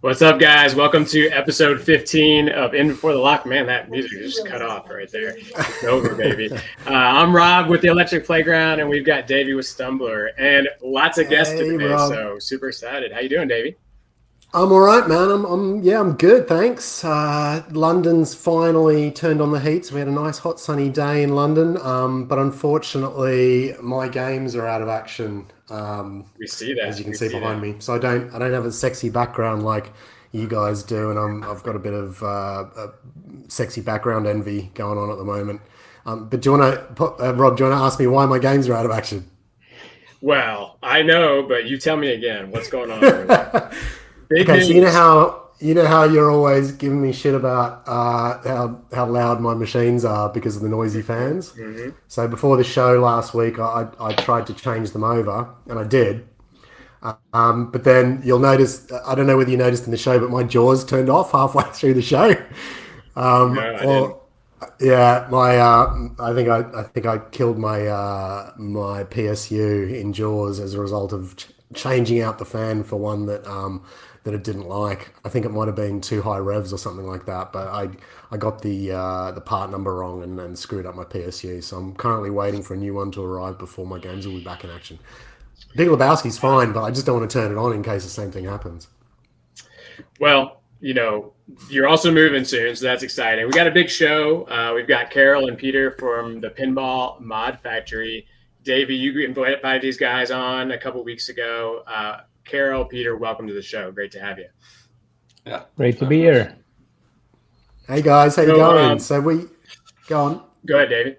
What's up, guys? Welcome to episode 15 of In Before the Lock. Man, that music just cut off right there. It's over, baby. I'm Rob with the Electric Playground, and we've got Davey with Stumbler, and lots of guests today. Rob. So super excited. How you doing, Davey? I'm all right, man. I'm good, thanks. London's finally turned on the heat, so we had a nice hot sunny day in London. But unfortunately, my games are out of action. We see that, as you can see behind me. So I don't have a sexy background like you guys do, and I've got a bit of a sexy background envy going on at the moment. But do you want to, Rob? Do you want to ask me why my games are out of action? Well, I know, but you tell me again. What's going on? Okay, so you know how you're always giving me shit about how loud my machines are because of the noisy fans. Mm-hmm. So before the show last week, I tried to change them over, and I did. But then you'll notice, I don't know whether you noticed in the show, but my jaws turned off halfway through the show. No, I didn't. Yeah, I think I killed my PSU in Jaws as a result of changing out the fan for one that it didn't like. I think it might have been too high revs or something like that. But I got the part number wrong and screwed up my PSU. So I'm currently waiting for a new one to arrive before my games will be back in action. Big Lebowski's fine, but I just don't want to turn it on in case the same thing happens. Well, you know, you're also moving soon, so that's exciting. We got a big show. We've got Karel and Peter from the Pinball Mod Factory. Davey, you invited these guys on a couple weeks ago. Karel, Peter, welcome to the show. Great to have you. Yeah, great to be here. Hey guys, how you going? So we go on. Go ahead, Davey.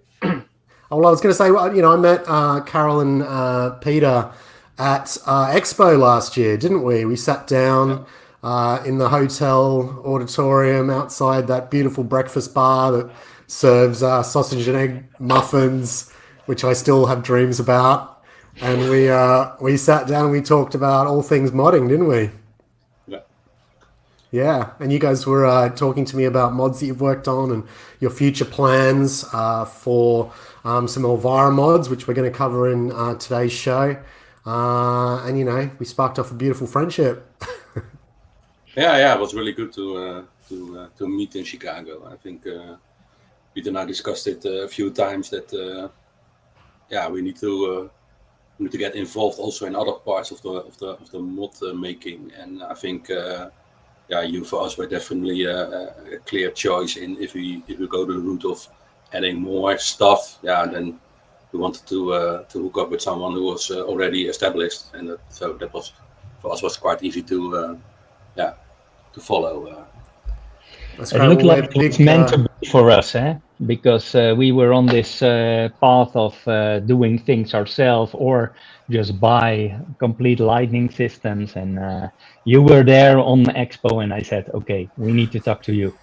Well, I was going to say, I met Karel and Peter at Expo last year, didn't we? We sat down in the hotel auditorium outside that beautiful breakfast bar that serves sausage and egg muffins, which I still have dreams about. And we sat down and we talked about all things modding, didn't we? Yeah. Yeah, and you guys were talking to me about mods that you've worked on and your future plans for some Elvira mods, which we're going to cover in today's show. And we sparked off a beautiful friendship. Yeah, it was really good to meet in Chicago. I think Peter and I discussed it a few times that we need to get involved also in other parts of the mod making, and I think you for us were definitely a clear choice in if we go the route of adding more stuff. Yeah, then we wanted to hook up with someone who was already established, and so that was for us was quite easy to follow. It looked like it was meant to be for us, because we were on this path of doing things ourselves or just buy complete lightning systems. And you were there on Expo, and I said, okay, we need to talk to you.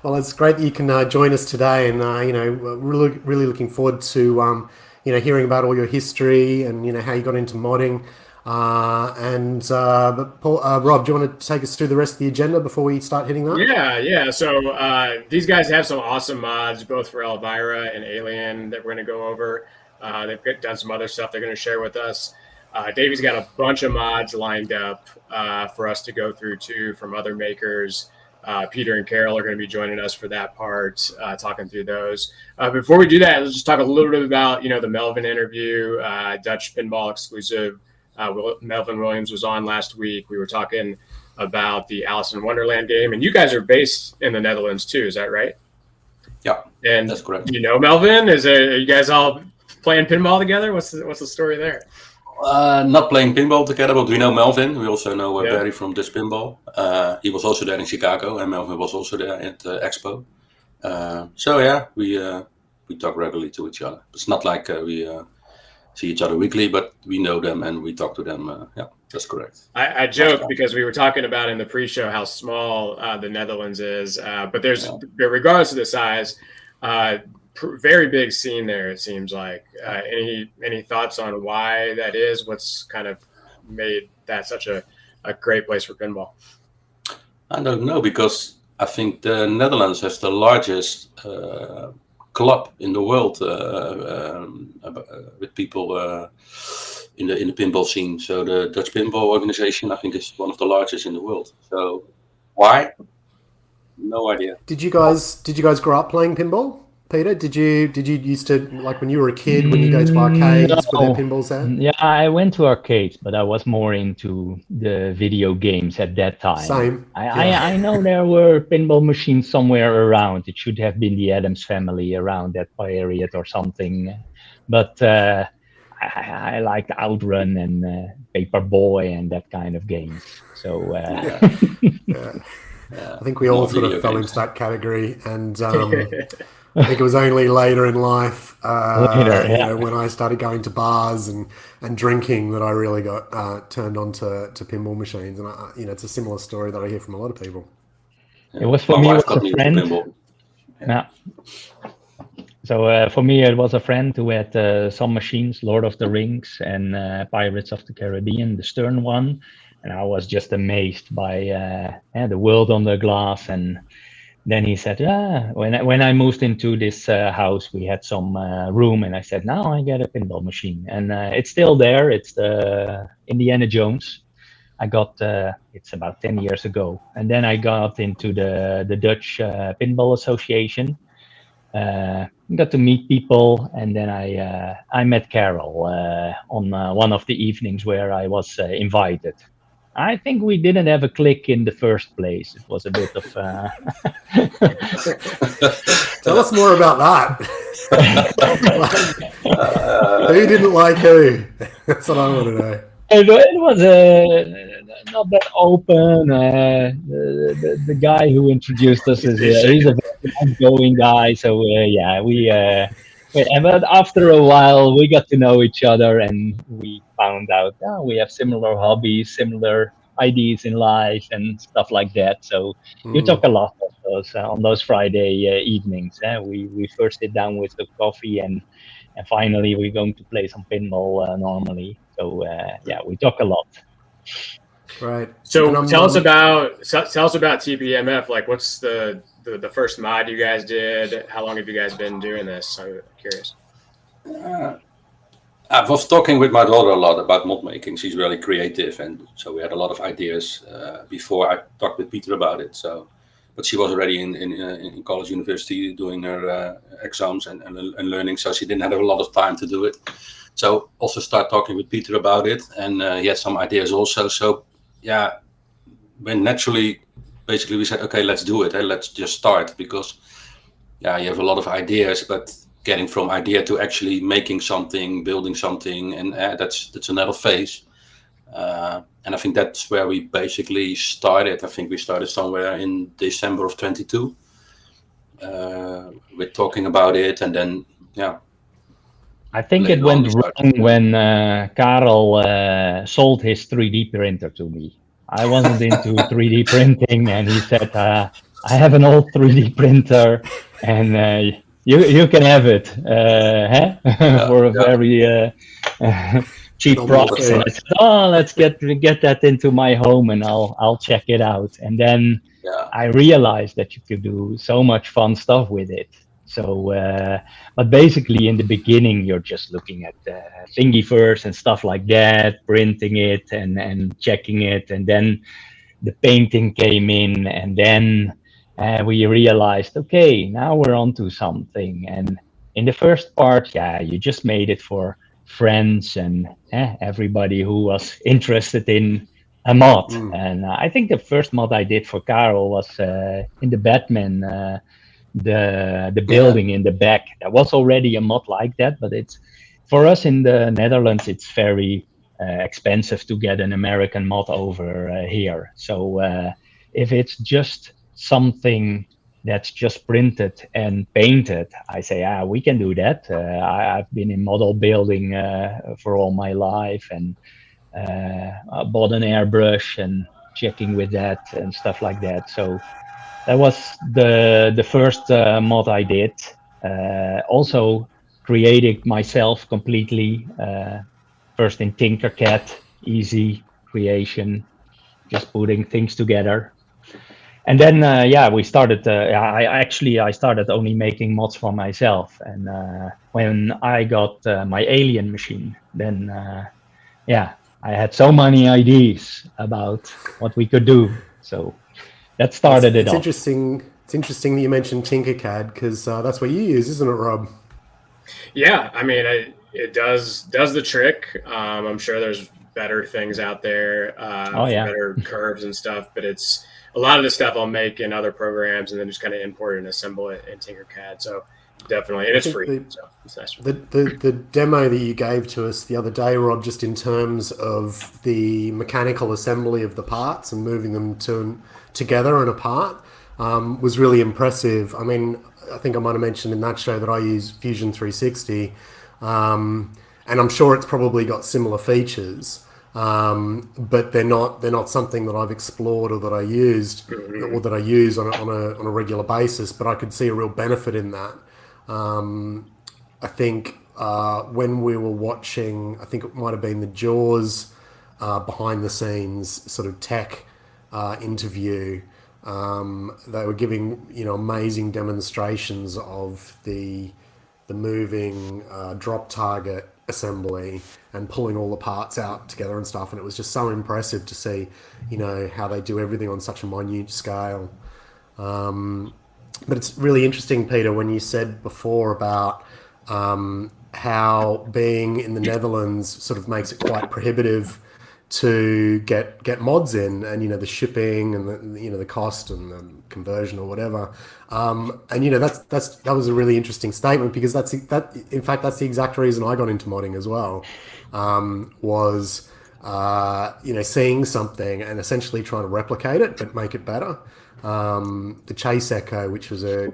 Well, it's great that you can join us today, and we're really looking forward to hearing about all your history and how you got into modding. But Paul, Rob, do you want to take us through the rest of the agenda before we start hitting that? Yeah. So these guys have some awesome mods, both for Elvira and Alien, that we're going to go over. They've done some other stuff they're going to share with us. Davey's got a bunch of mods lined up for us to go through too from other makers. Peter and Karel are going to be joining us for that part, talking through those. Before we do that, let's just talk a little bit about the Melvin interview, Dutch Pinball exclusive. Melvin Williams was on last week. We were talking about the Alice in Wonderland game, and you guys are based in the Netherlands too. Is that right? Yeah, and that's correct. Melvin? Are you guys all playing pinball together? What's the story there? Not playing pinball together, but we know Melvin. We also know Barry from Dutch Pinball. He was also there in Chicago, and Melvin was also there at Expo. We talk regularly to each other. It's not like we see each other weekly, but we know them and we talk to them. That's correct. I joke because we were talking about in the pre-show how small the Netherlands is, but regardless of the size, very big scene there. It seems like. Any thoughts on why that is? What's kind of made that such a great place for pinball? I don't know, because I think the Netherlands has the largest club in the world with people in the pinball scene. So the Dutch Pinball Organization, I think, is one of the largest in the world. So why? No idea. Did you guys grow up playing pinball, Peter? Did you used to, like when you were a kid, when you go to arcades, were there pinballs there? Yeah, I went to arcades, but I was more into the video games at that time. Same. I know there were pinball machines somewhere around. It should have been the Addams Family around that period or something. But I liked Outrun and Paperboy and that kind of games. So I think we all sort of fell into that category, and I think it was only later in life, when I started going to bars and drinking, that I really got turned on to pinball machines. And it's a similar story that I hear from a lot of people. It was for me. It was a friend. Yeah. So for me, it was a friend who had some machines, Lord of the Rings and Pirates of the Caribbean, the Stern one. And I was just amazed by the world on the glass. And then he said, when I moved into this house, we had some room. And I said, now I get a pinball machine. And it's still there. It's the Indiana Jones. I got, it's about 10 years ago. And then I got into the Dutch Pinball Association. Got to meet people, and then I met Karel on one of the evenings where I was invited. I think we didn't have a click in the first place. It was a bit of... Tell us more about that. Who didn't like who? That's what I want to know. It was not that open. The guy who introduced us he's a very outgoing guy. So but after a while, we got to know each other, and we found out we have similar hobbies, similar ideas in life, and stuff like that. So you talk a lot of those on those Friday evenings. We first sit down with the coffee, and finally we're going to play some pinball normally. So we talk a lot. Right. So tell us about TPMF. Like, what's the first mod you guys did? How long have you guys been doing this? I'm curious. I was talking with my daughter a lot about mod making. She's really creative, and so we had a lot of ideas before I talked with Peter about it. So, but she was already in college, university, doing her exams and learning, so she didn't have a lot of time to do it. So also start talking with Peter about it, and he had some ideas also. So when naturally, basically we said, okay, let's do it. Let's just start, because you have a lot of ideas, but getting from idea to actually making something, building something, and that's another phase. And I think that's where we basically started. I think we started somewhere in December of 22. We're talking about it, and then I think it went wrong when Karel sold his 3D printer to me. I wasn't into 3D printing, and he said, I have an old 3D printer, and you can have it for a very cheap price. And I said, let's get that into my home, and I'll check it out. And then I realized that you could do so much fun stuff with it. So, but basically in the beginning, you're just looking at Thingiverse and stuff like that, printing it and checking it. And then the painting came in, and then we realized, okay, now we're onto something. And in the first part, you just made it for friends and everybody who was interested in a mod. And I think the first mod I did for Karel was in the Batman, the building in the back. There was already a mod like that, but it's for us in the Netherlands, it's very expensive to get an American mod over here. So if it's just something that's just printed and painted, I say, we can do that. I've been in model building for all my life, and I bought an airbrush and checking with that and stuff like that. So that was the first mod I did. Also created myself completely. First in Tinkercad, easy creation, just putting things together. And then we started. I started only making mods for myself. And when I got my Alien machine, then yeah, I had so many ideas about what we could do. So that started it It's off. interesting. It's interesting that you mentioned Tinkercad because that's what you use, isn't it, Rob? Yeah, I mean, it does the trick. I'm sure there's better things out there Oh, for yeah. better curves and stuff, but it's a lot of the stuff I'll make in other programs and then just kind of import it and assemble it in Tinkercad. So definitely, and it's free. So it's nice. The demo that you gave to us the other day, Rob, just in terms of the mechanical assembly of the parts and moving them together and apart, was really impressive. I mean, I think I might have mentioned in that show that I use Fusion 360, and I'm sure it's probably got similar features, but they're not something that I've explored or that I used or that I use on a regular basis. But I could see a real benefit in that. I think when we were watching, I think it might have been the Jaws behind the scenes sort of tech interview. They were giving amazing demonstrations of the moving drop target assembly and pulling all the parts out together and stuff, and it was just so impressive to see how they do everything on such a minute scale. But it's really interesting, Peter, when you said before about how being in the Netherlands sort of makes it quite prohibitive to get mods in, and the shipping and the cost and the conversion or whatever. And that was a really interesting statement, because in fact that's the exact reason I got into modding as well. Was seeing something and essentially trying to replicate it but make it better. The Chase Echo, which was a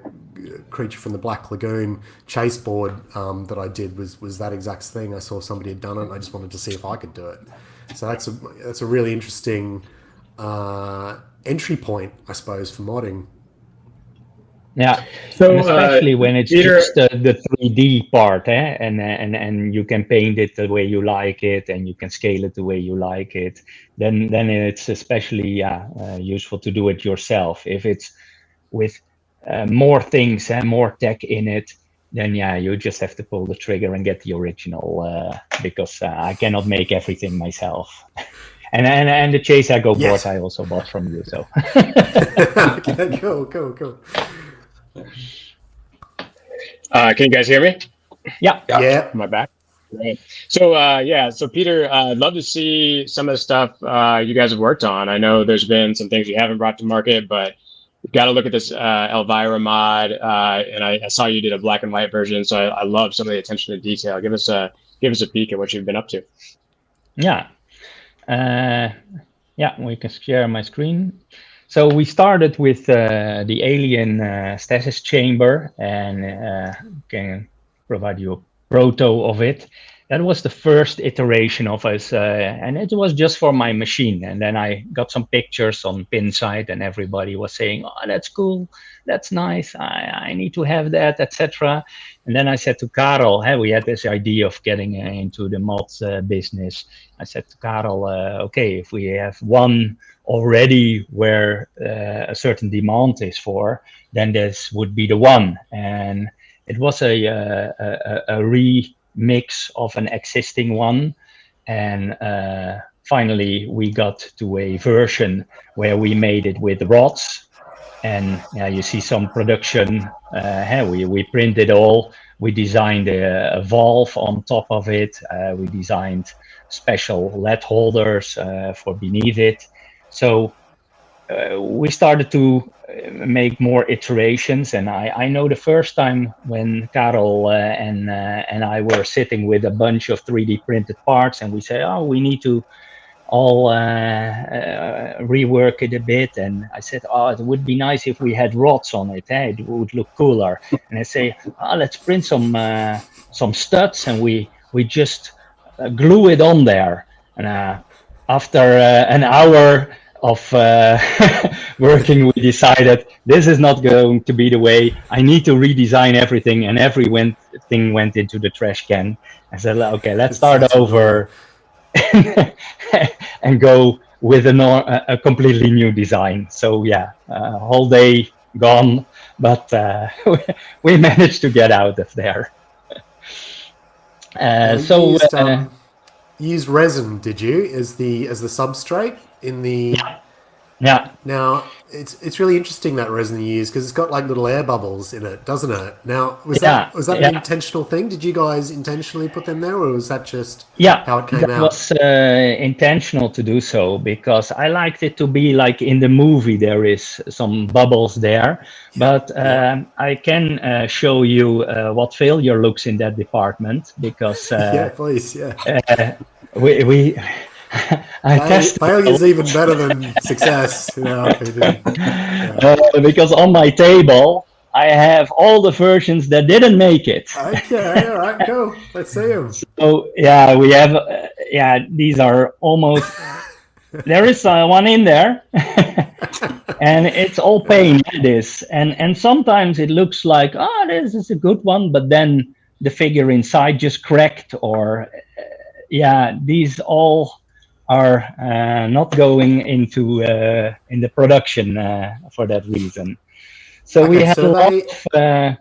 creature from the Black Lagoon chase board that I did, was that exact thing. I saw somebody had done it and I just wanted to see if I could do it. So that's a really interesting entry point, I suppose, for modding. Yeah, so and especially when it's Peter, just the 3D part, and you can paint it the way you like it, and you can scale it the way you like it. Then it's especially useful to do it yourself. If it's with more things and more tech in it, then you just have to pull the trigger and get the original, because I cannot make everything myself. And the Chase Echo board I also bought from you. So Okay, cool. Can you guys hear me? Yeah. Am I back? Right. So so Peter, I'd love to see some of the stuff you guys have worked on. I know there's been some things you haven't brought to market, but we've got to look at this Elvira mod, and I saw you did a black and white version, so I love some of the attention to detail. Give us a peek at what you've been up to. Yeah, we can share my screen. So we started with the alien stasis chamber, and can provide you a proto of it. That was the first iteration of us, and it was just for my machine. And then I got some pictures on Pinside, and everybody was saying, "Oh, that's cool, that's nice. I need to have that, etc." And then I said to Karel, "Hey, we had this idea of getting into the mod business." I said to Karel, "Okay, if we have one already where a certain demand is for, then this would be the one." And it was a remix of an existing one, and finally we got to a version where we made it with rods, and you see some production. We printed all. We designed a valve on top of it. We designed special LED holders for beneath it. So we started to make more iterations, and I know the first time when Karel and I were sitting with a bunch of 3D printed parts, and we said, "Oh, we need to all rework it a bit." And I said, "Oh, it would be nice if we had rods on it. It would look cooler." And I say, "Oh, let's print some studs, and we just glue it on there." And after an hour of working, we decided this is not going to be the way. I need to redesign everything, and everything went into the trash can. I said, "Okay, let's start over and go with a completely new design." So whole day gone, but we managed to get out of there. used resin, did you, as the substrate in the? Yeah. Now it's really interesting that resin you use because it's got like little air bubbles in it, doesn't it? Now was that an intentional thing? Did you guys intentionally put them there, or was that just how it came out? That was intentional to do so because I liked it to be like in the movie. There is some bubbles there, but I can show you what failure looks in that department because please, we. Failure is even better than success. Because on my table, I have all the versions that didn't make it. Okay, all right, cool. Let's see them. So we have these are almost. There is one in there, and it's all paint. This and sometimes it looks like this is a good one, but then the figure inside just cracked, or these all are not going into in the production for that reason. So we have a lot of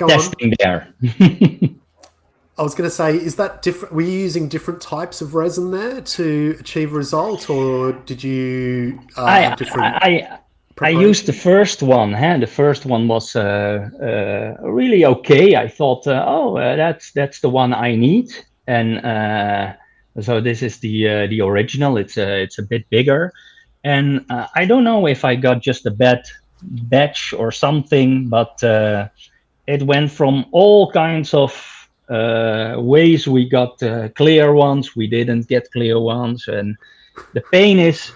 testing there. I was going to say, is that different? Were you using different types of resin there to achieve a result, or did you have different? I used the first one. The first one was really okay. I thought, that's the one I need, and so this is the original. It's a bit bigger, and I don't know if I got just a bad batch or something, but it went from all kinds of ways. We got clear ones, we didn't get clear ones, and the pain is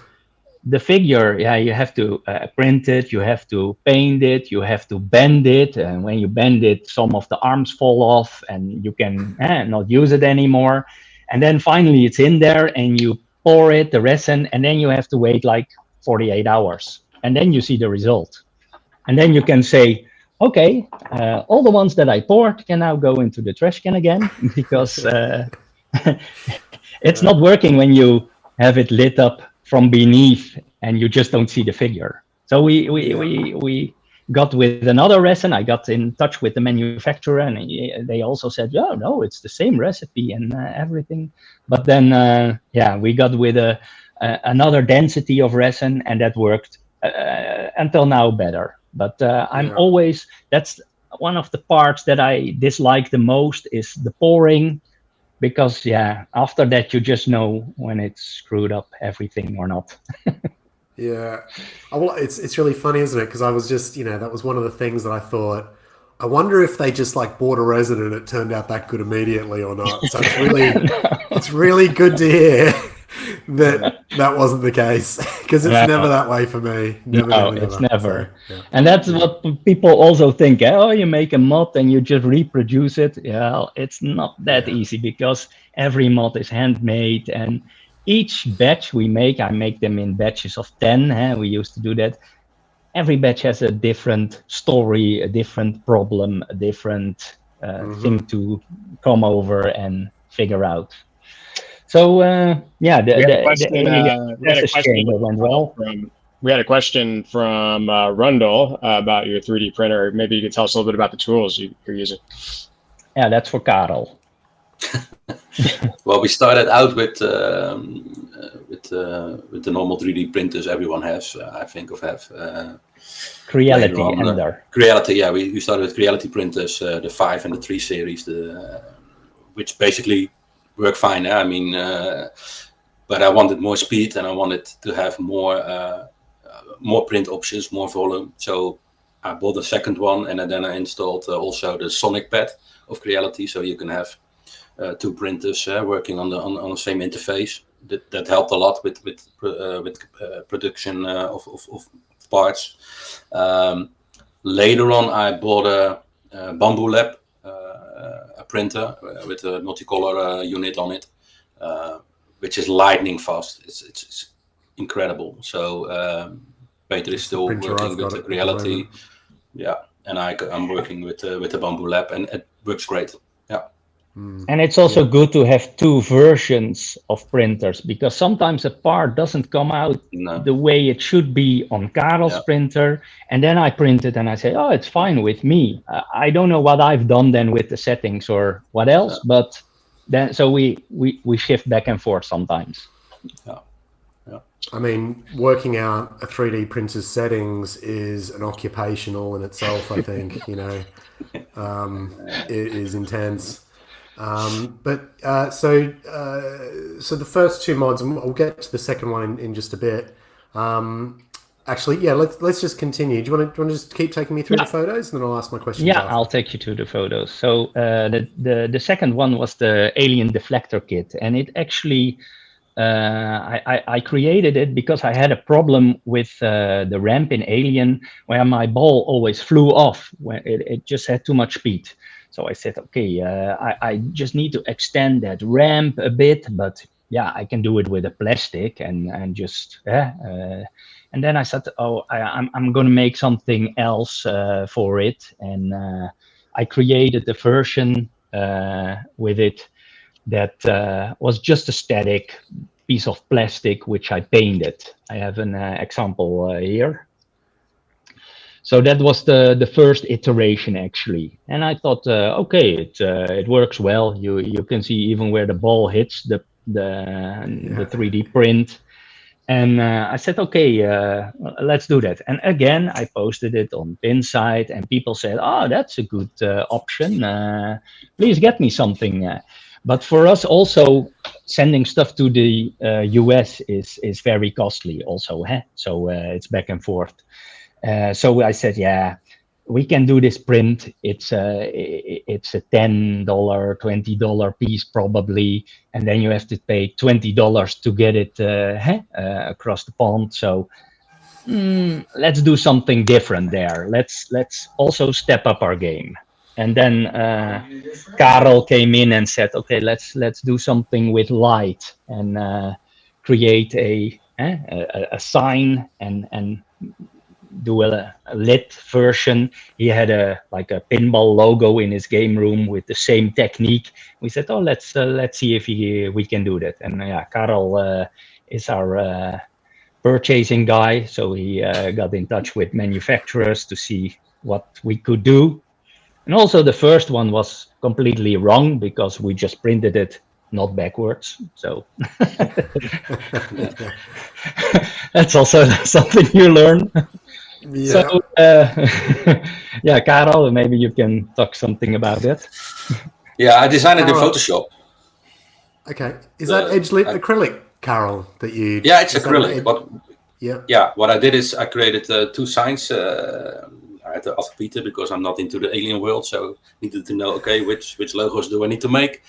the figure. You have to print it, you have to paint it, you have to bend it, and when you bend it, some of the arms fall off, and you can not use it anymore. And then finally it's in there, and you pour it, the resin, and then you have to wait like 48 hours. And then you see the result. And then you can say, okay, all the ones that I poured can now go into the trash can again, because it's not working when you have it lit up from beneath and you just don't see the figure. So we got with another resin. I got in touch with the manufacturer, and they also said, no, it's the same recipe and everything. But then, we got with another density of resin, and that worked until now better. But that's one of the parts that I dislike the most, is the pouring, because after that you just know when it's screwed up everything or not. Yeah. Well, it's really funny, isn't it? Because I was just, that was one of the things that I thought, I wonder if they just like bought a resin and it turned out that good immediately or not. So it's really good to hear that wasn't the case, because it's never that way for me. It's never. So, and that's what people also think. You make a mod and you just reproduce it. It's not that easy, because every mod is handmade, and each batch we make, I make them in batches of 10. We used to do that. Every batch has a different story, a different problem, a different thing to come over and figure out. So we had a question from Rundle about your 3D printer. Maybe you could tell us a little bit about the tools you're using. Yeah, that's for Karel. Well, we started out with the normal 3D printers everyone has, I think, Creality Ender. Creality, we started with Creality printers, the 5 and the 3 series, which basically work fine. I mean, but I wanted more speed, and I wanted to have more print options, more volume. So I bought a second one, and then I installed also the Sonic pad of Creality, so you can have 2 printers working on the same interface. That helped a lot with production of parts. Later on, I bought a Bamboo Lab, a printer with a multicolor unit on it, which is lightning fast. It's incredible. So Peter is still working with the Creality, and I'm working with the Bamboo Lab, and it works great. And it's also good to have 2 versions of printers, because sometimes a part doesn't come out the way it should be on Karel's printer, and then I print it and I say, it's fine with me. I don't know what I've done then with the settings or what else, but then so we shift back and forth sometimes. I mean, working out a 3D printer's settings is an occupation all in itself, I think. It is intense. So the first two mods, and we'll get to the second one in just a bit. Actually, yeah, let's just continue. Do you want to just keep taking me through the photos, and then I'll ask my questions? Yeah, after? I'll take you to the photos. So the second one was the alien deflector kit, and it actually I created it because I had a problem with the ramp in Alien where my ball always flew off when it just had too much speed. So I said, okay, I just need to extend that ramp a bit, but yeah, I can do it with a plastic and just and then I said, oh, I'm going to make something else for it, and I created a version with it that was just a static piece of plastic which I painted. I have an example here. So that was the first iteration actually, and I thought, okay, it works well. You can see even where the ball hits the 3D print, and I said, okay, let's do that. And again, I posted it on Pinside, and people said, oh, that's a good option. Please get me something. But for us also, sending stuff to the US is very costly also. So it's back and forth. So I said, yeah, we can do this print. It's a $10, $20 piece probably, and then you have to pay $20 to get it across the pond. So let's do something different there. Let's also step up our game. And then Karel came in and said, okay, let's do something with light and create a sign and do a lit version. He had a pinball logo in his game room with the same technique. We said, oh, let's see if we can do that. And Karel is our purchasing guy, so he got in touch with manufacturers to see what we could do. And also the first one was completely wrong because we just printed it not backwards. So that's also something you learn. Yeah. So yeah, Karel, maybe you can talk something about it. Yeah, I designed it in Photoshop. Okay, is that edge lit acrylic, Karel? That you? Yeah, it's acrylic. Yeah. What I did is I created two signs. I had to ask Peter because I'm not into the alien world, so needed to know, okay, which logos do I need to make?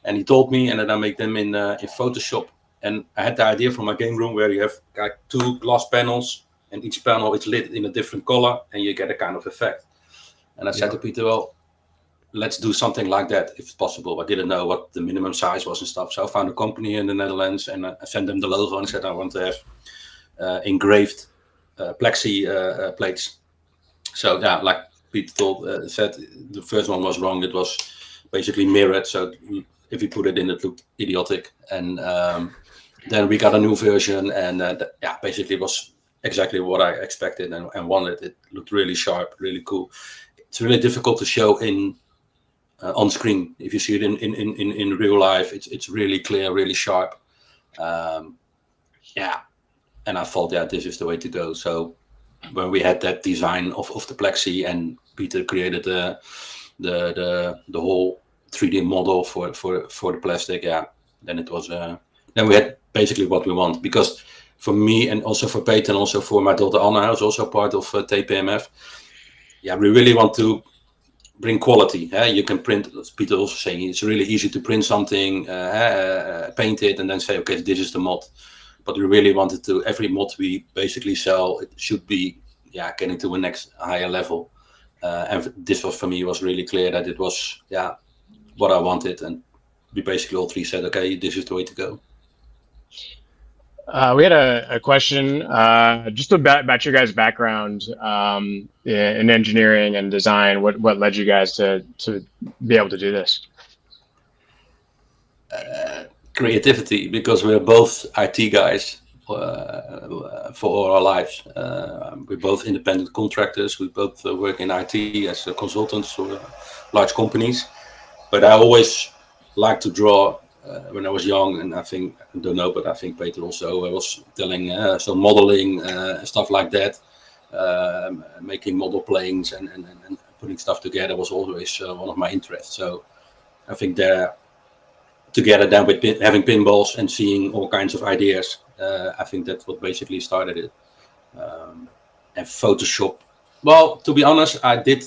And he told me, and then I make them in Photoshop. And I had the idea for my game room where you have two glass panels, and each panel is lit in a different color, and you get a kind of effect. And I said to Peter, well, let's do something like that if possible. I didn't know what the minimum size was and stuff, so I found a company in the Netherlands, and I sent them the logo and said I want to have engraved plexi plates. So yeah, like Peter said, the first one was wrong. It was basically mirrored, so if you put it in, it looked idiotic. And then we got a new version, and basically it was exactly what I expected and wanted. It looked really sharp, really cool. It's really difficult to show in on screen. If you see it in real life, it's really clear, really sharp. And I thought, this is the way to go. So when we had that design of the plexi, and Peter created the whole 3D model for the plastic, then it was then we had basically what we want. Because for me, and also for Peter, and also for my daughter Anna, who's also part of TPMF, we really want to bring quality. You can print, as Peter also saying, it's really easy to print something, paint it, and then say, okay, this is the mod. But we really wanted to, every mod we basically sell, it should be getting to a next higher level. And this was, for me, was really clear that it was what I wanted. And we basically all three said, okay, this is the way to go. We had a question just about your guys' background in engineering and design. What led you guys to be able to do this? Creativity, because we're both IT guys for all our lives. We're both independent contractors. We both work in IT as consultants for large companies. But I always liked to draw when I was young, and I think Peter also was telling some modeling stuff like that, making model planes and putting stuff together was always one of my interests. So I think there, together then with having pinballs and seeing all kinds of ideas, I think that's what basically started it. And Photoshop. Well, to be honest, I did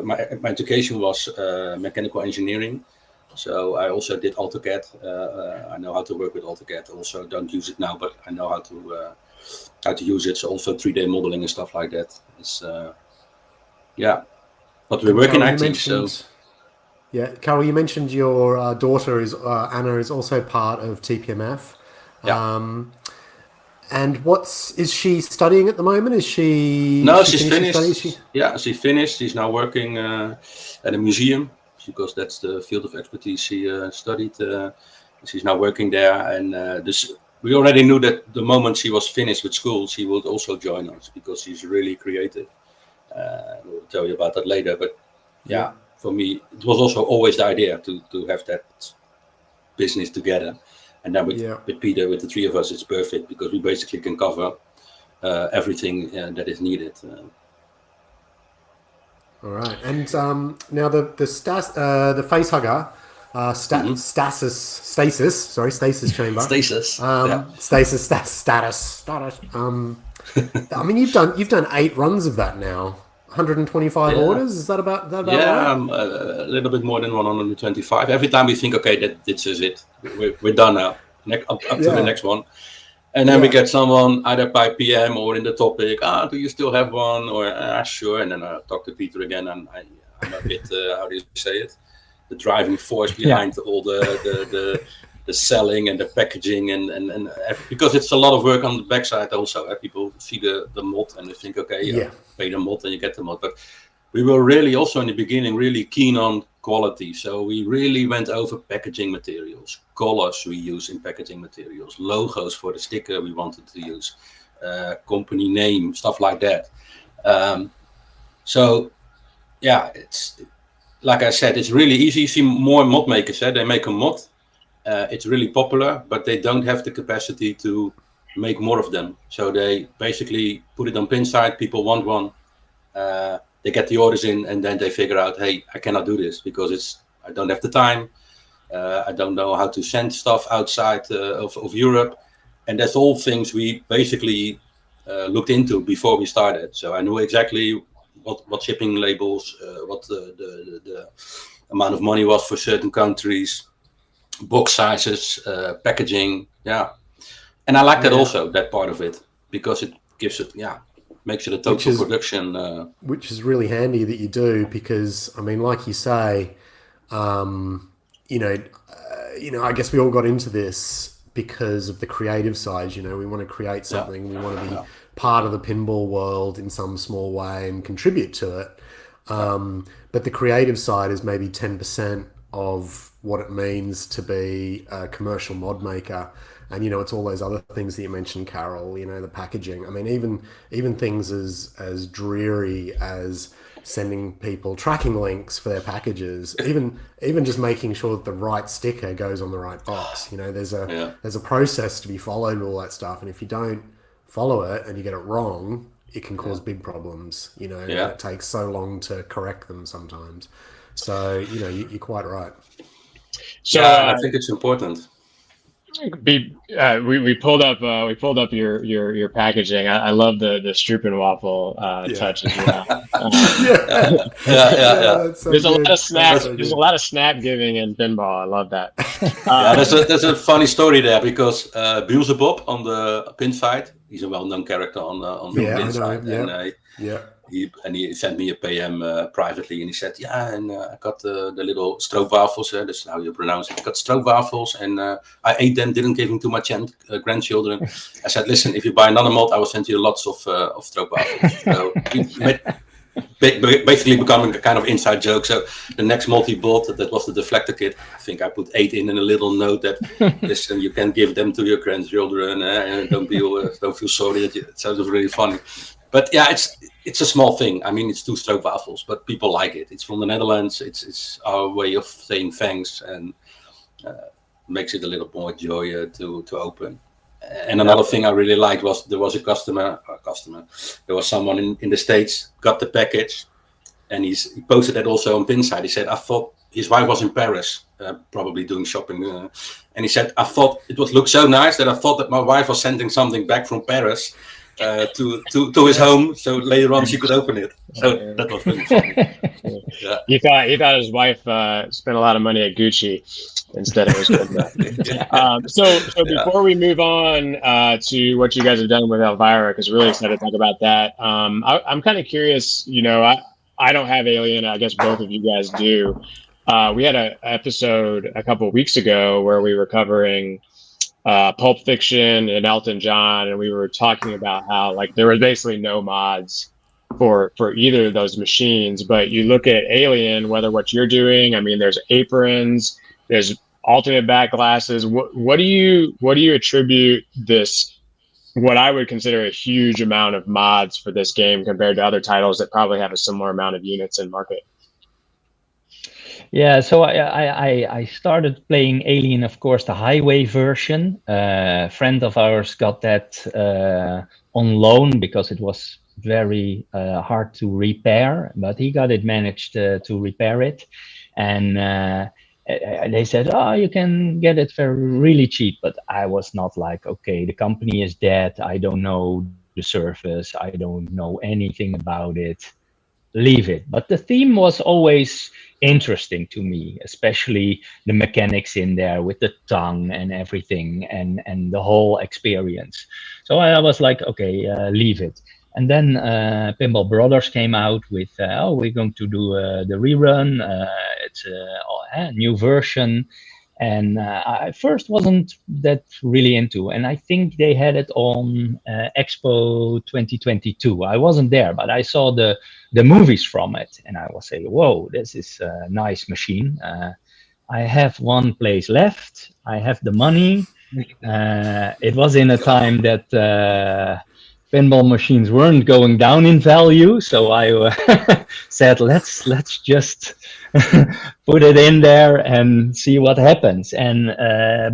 my education was mechanical engineering. So I also did AutoCAD. I know how to work with AutoCAD. Also, don't use it now, but I know how to use it. So also 3D modeling and stuff like that. It's but we work in IT. So yeah, Karel, you mentioned your daughter is Anna is also part of TPMF. Yeah. And is she studying at the moment? Is she? No, she's finished. Yeah, she finished. She's now working at a museum, because that's the field of expertise she studied. She's now working there, and we already knew that the moment she was finished with school, she would also join us, because she's really creative. We'll tell you about that later. But yeah, for me, it was also always the idea to have that business together. And then with Peter, with the three of us, it's perfect, because we basically can cover everything that is needed. All right, and now the face hugger, stasis chamber, stasis. I mean, you've done 8 runs of that now. 125 orders. Is that about right? A little bit more than 125. Every time we think, okay, this is it. We're done now. Up to the next one. And then we get someone either by PM or in the topic. Do you still have one? Or sure. And then I talk to Peter again, and I'm a bit how do you say it? The driving force behind all the selling and the packaging and because it's a lot of work on the backside also. People see the mod and they think, okay, pay the mod and you get the mod. But we were really also in the beginning really keen on quality. So we really went over packaging materials, colors we use in packaging materials, logos for the sticker we wanted to use, company name, stuff like that. So yeah, it's like I said, it's really easy. You see more mod makers, they make a mod. It's really popular, but they don't have the capacity to make more of them. So they basically put it on Pinside. People want one. They get the orders in, and then they figure out, hey, I cannot do this because I don't have the time. I don't know how to send stuff outside of Europe. And that's all things we basically looked into before we started. So I knew exactly what shipping labels, what the amount of money was for certain countries, box sizes, packaging, and I like that also, that part of it, because it gives it, makes it a total production. Which is really handy that you do, because I mean, like you say, I guess we all got into this because of the creative side. We want to create something, we want to be part of the pinball world in some small way and contribute to it. But the creative side is maybe 10% of what it means to be a commercial mod maker. And it's all those other things that you mentioned, Karel, the packaging. I mean, even things as dreary as sending people tracking links for their packages, even just making sure that the right sticker goes on the right box. There's a process to be followed with all that stuff, and if you don't follow it and you get it wrong, it can cause big problems. And it takes so long to correct them sometimes. So you're quite right. So I think it's important. We pulled up your packaging. I love the Struppenwaffle touch as well. There's a lot of snap. There's a lot of snap giving in pinball. I love that. There's a funny story there, because Beelzebub on the pin side, he's a well-known character on the pin side, he sent me a PM privately, and he said, I got the little stroopwafels, that's how you pronounce it. I got stroopwafels, and I ate them, didn't give them to my grandchildren. I said, listen, if you buy another mod, I will send you lots of stroopwafels. So basically becoming a kind of inside joke. So the next mod he bought, that was the deflector kit. I think I put 8 in a little note that, listen, you can give them to your grandchildren, and don't feel sorry. It sounds really funny. But it's a small thing. I mean, it's 2 stroopwafels, but people like it. It's from the Netherlands. It's our way of saying thanks, and makes it a little more joy to open. And another thing I really liked was there was there was someone in the States got the package, and he posted that also on Pinside. He said, I thought his wife was in Paris, probably doing shopping, and he said, I thought it would look so nice that I thought that my wife was sending something back from Paris to his home, so later on she could open it. So that was really funny. Yeah. He thought his wife spent a lot of money at Gucci instead of his So before we move on to what you guys have done with Elvira, because we're really excited to talk about that. I'm kind of curious. I don't have Alien. I guess both of you guys do. We had an episode a couple of weeks ago where we were covering Pulp Fiction and Elton John, and we were talking about how there was basically no mods for either of those machines. But you look at Alien, whether what you're doing, I mean, there's aprons, there's alternate back glasses. What do you attribute this, what I would consider a huge amount of mods for this game compared to other titles that probably have a similar amount of units in market? Yeah, so I started playing Alien, of course, the highway version. A friend of ours got that on loan because it was very hard to repair, but he got it managed to repair it. And they said, oh, you can get it for really cheap. But I was not like, okay, the company is dead. I don't know the service. I don't know anything about it. Leave it. But the theme was always interesting to me, especially the mechanics in there with the tongue and everything and the whole experience. So I was like, okay, leave it. And then Pinball Brothers came out with, we're going to do the rerun. It's a new version. And I first wasn't that really into, and I think they had it on Expo 2022. I wasn't there, but I saw the movies from it, and I was saying, whoa, this is a nice machine. I have one place left. I have the money. It was in a time that pinball machines weren't going down in value, so I said, let's just put it in there and see what happens. And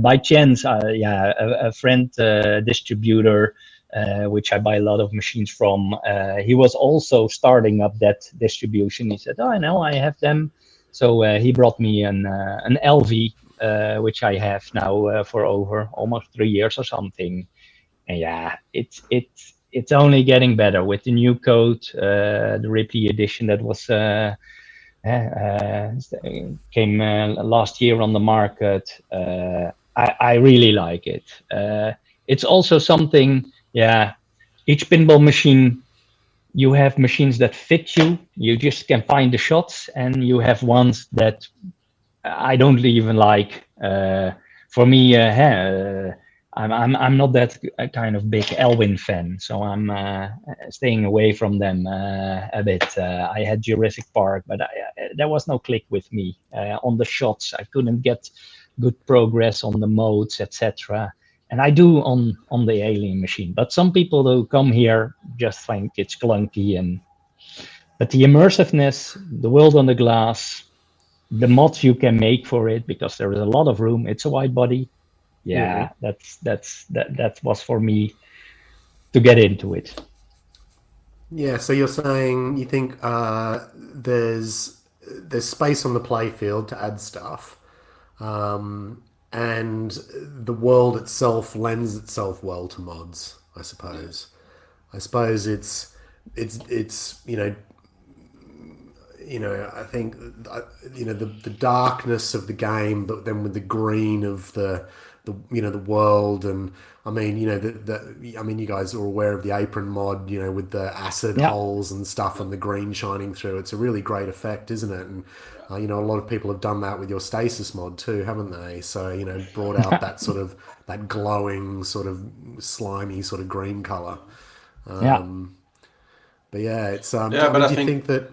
by chance, a friend distributor, which I buy a lot of machines from, he was also starting up that distribution. He said, oh, no, I have them. So he brought me an LV, which I have now for over almost 3 years or something. And yeah, it's only getting better with the new code, the Ripley edition that was came last year on the market. I really like it. It's also something, each pinball machine, you have machines that fit you. You just can find the shots, and you have ones that I don't even like. For me, I'm not that kind of big Elwin fan, so I'm staying away from them a bit. I had Jurassic Park, but there was no click with me on the shots. I couldn't get good progress on the modes, etc. And I do on the Alien machine. But some people who come here just think it's clunky. But the immersiveness, the world on the glass, the mods you can make for it, because there is a lot of room. It's a wide body. Yeah, that was for me to get into it. Yeah, so you're saying you think there's space on the playfield to add stuff, and the world itself lends itself well to mods, I suppose. I suppose it's I think the darkness of the game, but then with the green of the world, and I mean, you guys are aware of the apron mod, with the acid holes and stuff and the green shining through. It's a really great effect, isn't it? And a lot of people have done that with your stasis mod too, haven't they? So brought out that sort of that glowing, sort of slimy, sort of green color. But yeah, it's but I think that.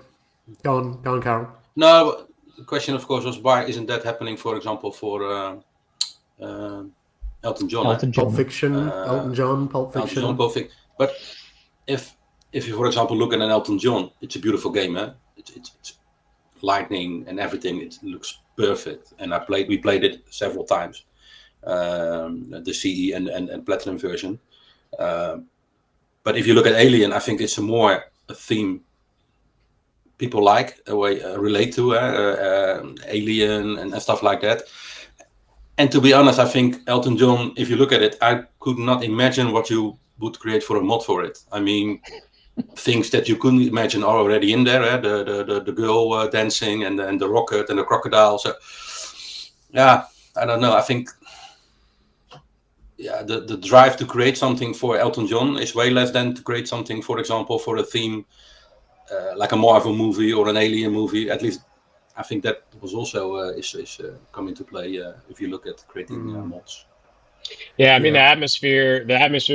Go on, Karel. No, the question, of course, was why isn't that happening? For example, for Elton John. Pulp Fiction, Elton John, Pulp Fiction. But if you, for example, look at an Elton John, it's a beautiful game, eh? It's lightning and everything, it looks perfect. And we played it several times, the CE and Platinum version. But if you look at Alien, I think it's more a theme people like, a way relate to Alien and stuff like that. And to be honest, I think Elton John, if you look at it, I could not imagine what you would create for a mod for it. I mean, things that you couldn't imagine are already in there. The girl dancing and the rocket and the crocodile. So, yeah, I don't know. I think, yeah, the drive to create something for Elton John is way less than to create something, for example, for a theme like a Marvel movie or an Alien movie. At least, I think that was also is coming to play if you look at creating mods. Yeah, I mean, the atmosphere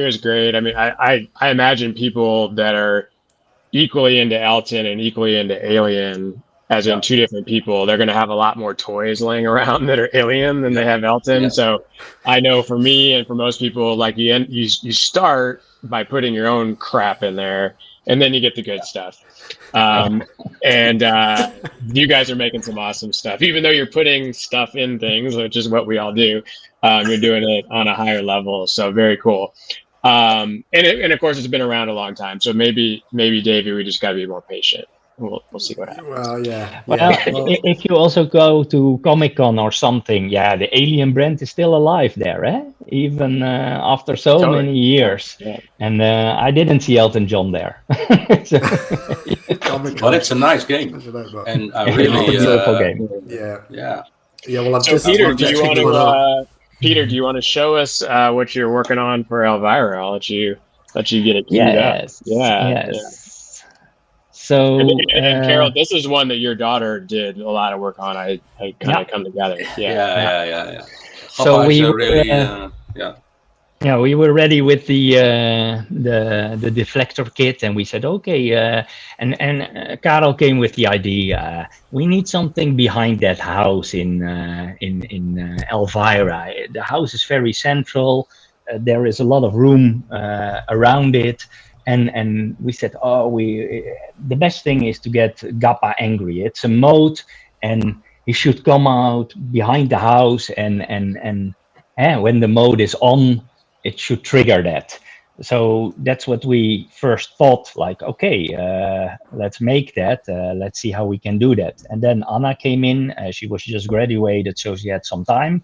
is great. I mean, I imagine people that are equally into Elton and equally into Alien, as in two different people, they're going to have a lot more toys laying around that are Alien than they have Elton. Yeah. So I know for me and for most people, like you start by putting your own crap in there, and then you get the good stuff. And you guys are making some awesome stuff, even though you're putting stuff in things, which is what we all do. You're doing it on a higher level. So very cool. And of course, it's been around a long time. So maybe Davey, we just got to be more patient. We'll see what happens. Well, yeah. Well, if you also go to Comic-Con or something, the Alien brand is still alive there, even after so many years. Yeah. And I didn't see Elton John there. But it's a nice game, and I really game. Yeah. Well, Peter, do you want to show us what you're working on for Elvira? I'll let you get it queued up. Yes. So, and Karel, this is one that your daughter did a lot of work on. I kind of come together. Yeah. So we were really, we were ready with the deflector kit, and we said, okay. And Karel came with the idea. We need something behind that house in Elvira. The house is very central. There is a lot of room around it. And we said, the best thing is to get Gappa Angry. It's a mode, and he should come out behind the house, and when the mode is on, it should trigger that. So that's what we first thought, like, okay, let's make that. Let's see how we can do that. And then Anna came in. She was just graduated, so she had some time.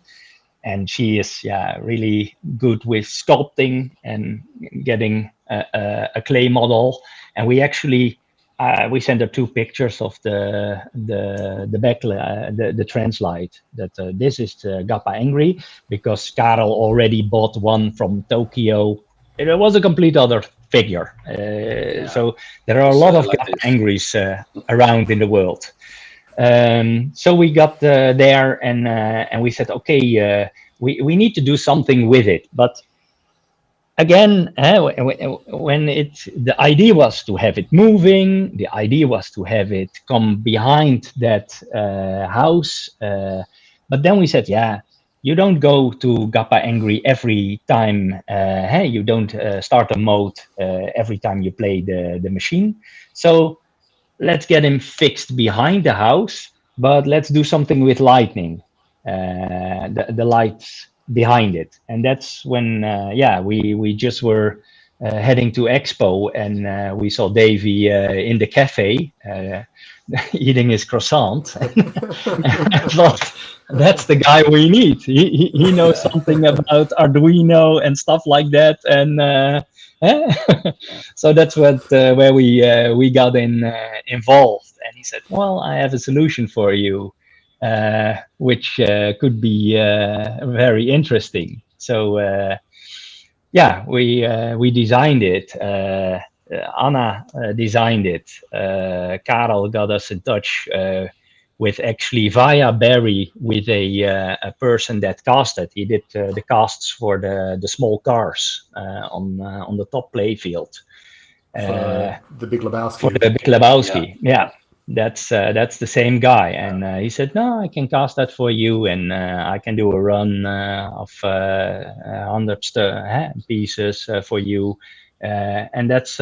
And she is really good with sculpting and getting a clay model. And we actually we sent her 2 pictures of the back the translite that this is the Gappa Angry, because Karel already bought one from Tokyo. It was a complete other figure. So there are a lot of Gappa Angries around in the world. So we got there, and we said, okay, we need to do something with it. But again, when the idea was to have it moving, the idea was to have it come behind that house. But then we said, you don't go to Gappa Angry every time. You don't start a mode every time you play the machine. So let's get him fixed behind the house, but let's do something with lightning, the lights behind it. And that's when, we just were heading to Expo, and we saw Davey in the cafe eating his croissant. I thought, that's the guy we need. He knows something about Arduino and stuff like that. And so that's where we got involved. And he said, well, I have a solution for you, which could be very interesting. So we designed it. Anna designed it. Karel got us in touch with, actually via Barry, with a person that casted. He did the casts for the small cars on the top play field. For the Big Lebowski. For the Big Lebowski, that's the same guy. And he said, no, I can cast that for you, and I can do a run of 100 pieces for you. And that's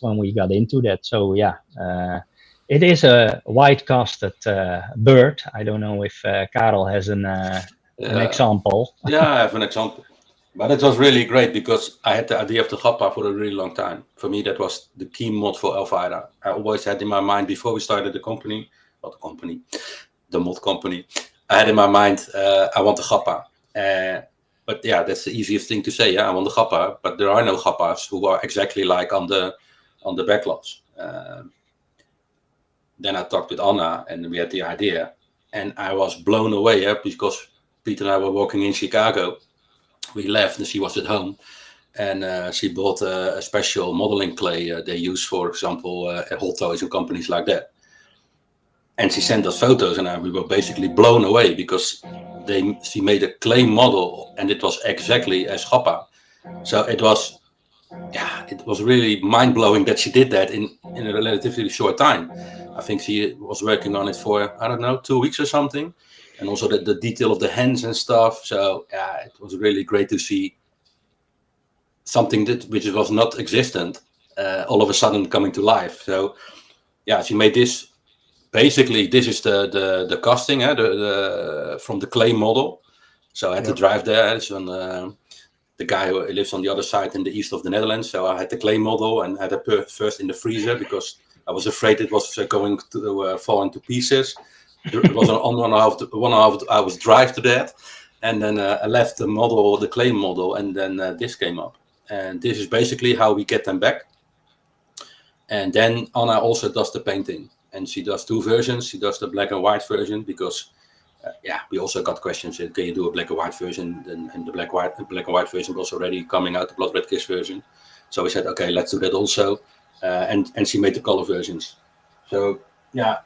when we got into that. So it is a white casted bird. I don't know if Karel has an example. Yeah, I have an example. But it was really great because I had the idea of the Gappa for a really long time. For me, that was the key mod for Elvira. I always had in my mind before we started the company, the mod company, I had in my mind, I want the Gappa. But yeah, that's the easiest thing to say. Yeah, I want the Gappa, but there are no Gappas who are exactly like on the backlots. Then I talked with Anna and we had the idea, and I was blown away because Peter and I were walking in Chicago. We left and she was at home, and she bought a special modeling clay they use, for example, at Hot Toys and companies like that. And she sent us photos, and we were basically blown away because she made a clay model, and it was exactly as Gappa. So it was really mind blowing that she did that in a relatively short time. I think she was working on it for 2 weeks or something. And also the detail of the hands and stuff. So yeah, it was really great to see something which was not existent all of a sudden coming to life. So yeah, she made this. Basically, this is the casting from the clay model. So I had to drive there. It's the guy who lives on the other side in the east of the Netherlands. So I had the clay model and had it first in the freezer because I was afraid it was going to fall into pieces. It was an 1.5 hours drive to that, and then I left the clay model, and then this came up, and this is basically how we get them back. And then Anna also does the painting, and she does 2 versions. She does the black and white version because we also got questions. Can you do a black and white version? And the black and white version was already coming out, the Blood Red Kiss version. So we said, okay, let's do that also, and she made the color versions. So yeah.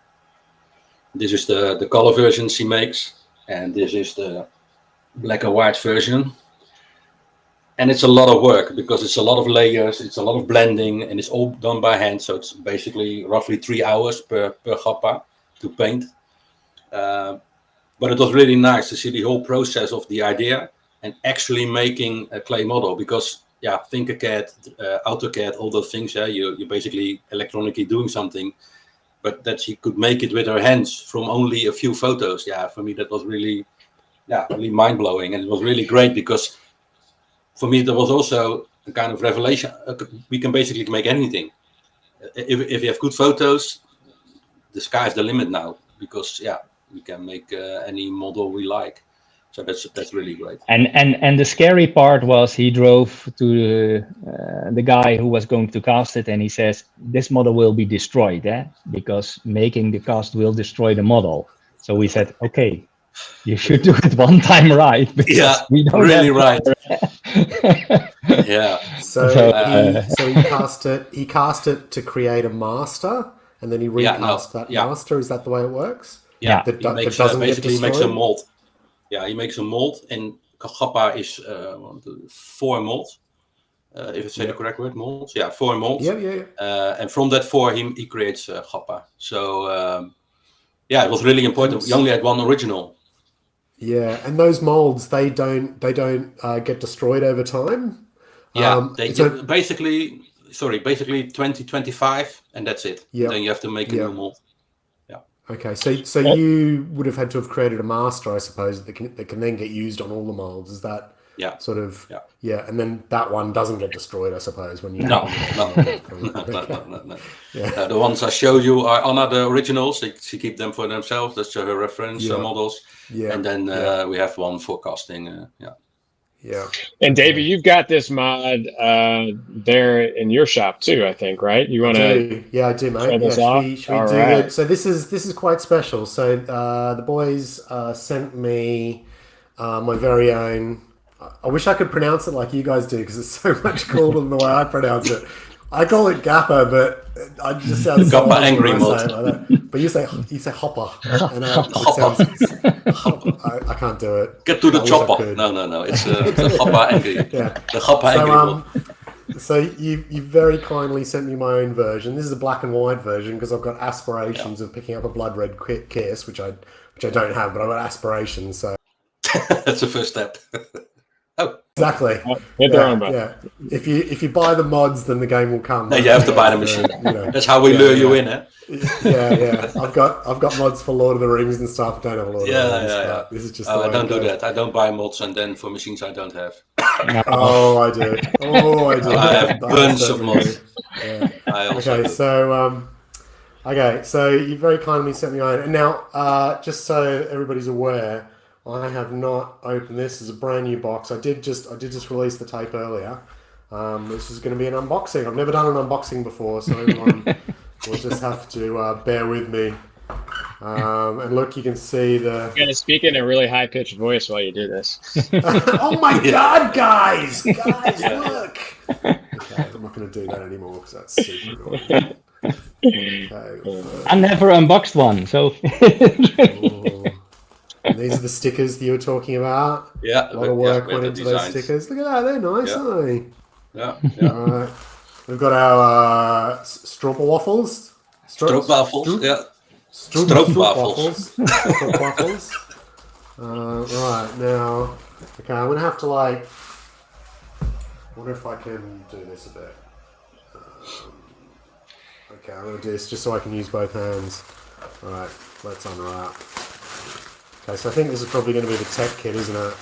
This is the color version she makes, and this is the black and white version. And it's a lot of work because it's a lot of layers, it's a lot of blending, and it's all done by hand. So it's basically roughly 3 hours per Gappa to paint. But it was really nice to see the whole process of the idea and actually making a clay model because Tinkercad, AutoCAD, all those things, you're basically electronically doing something. But that she could make it with her hands from only a few photos. Yeah, for me that was really mind blowing, and it was really great because for me there was also a kind of revelation. We can basically make anything if you have good photos. The sky's the limit now because we can make any model we like. So that's really great. And the scary part was he drove to the guy who was going to cast it, and he says this model will be destroyed, because making the cast will destroy the model. So we said, okay, you should do it one time right. We don't really right. Yeah. So he cast it to create a master, and then he recast that master. Is that the way it works? Yeah. He makes a mold. Yeah, he makes a mold, and Gappa is 4 molds. If I say the correct word, molds. Yeah, 4 molds. Yeah. And from that 4, he creates Gappa. So it was really important. We only had 1 original. Yeah, and those molds they don't get destroyed over time. Yeah, basically 2025, and that's it. Yeah. Then you have to make a new mold. Okay, so you would have had to have created a master, I suppose, that can then get used on all the molds. Is that sort of and then that one doesn't get destroyed, I suppose, when you no. The ones I showed you are Anna, the originals. She keep them for themselves. That's her reference models. Yeah, and then we have one for casting. Yeah. And Davey, you've got this mod there in your shop too, I think, right? You want to? Yeah, I do, mate. Should we do it? So this is quite special. So the boys sent me my very own. I wish I could pronounce it like you guys do because it's so much cooler than the way I pronounce it. I call it Gappa, but I just sound Gappa Angry mod. Like but you say hopper, and I can't do it. Get to the chopper. No. It's the Gappa Angry. Yeah, the Gappa Angry mod. So you very kindly sent me my own version. This is a black and white version because I've got aspirations of picking up a blood red kiss, which I don't have, but I've got aspirations. So that's the first step. Oh, Exactly. Hit the wrong button. Yeah. If you buy the mods, then the game will come. no, you have to buy the machine. That's how we lure you in, huh? Yeah. I've got mods for Lord of the Rings and stuff. Don't have a Lord of the Rings. Yeah. This is just. I don't do that. I don't buy mods and then for machines I don't have. Oh, I do. I have bunch of mods. Yeah. I also do. So you very kindly sent me on. And now, just so everybody's aware, I have not opened this. As a brand new box. I did just release the tape earlier. This is going to be an unboxing. I've never done an unboxing before, so everyone will just have to bear with me. And look, you can see the. You're gonna speak in a really high pitched voice while you do this. Oh my God, guys! Look. Okay, I'm not going to do that anymore because that's super annoying. Okay. I never unboxed one, so. And these are the stickers that you were talking about. Yeah, a lot of work we went have the into those designs. stickers. Look at that, they're nice, aren't they? Yeah. All right. We've got our stroopwaffles. Stroopwafels, yeah. Stroopwafels. Stroopwafels. Right, now, okay, I'm going to have to I wonder if I can do this a bit. Okay, I'm going to do this just so I can use both hands. All right, let's unwrap. Okay, so I think this is probably going to be the tech kit, isn't it?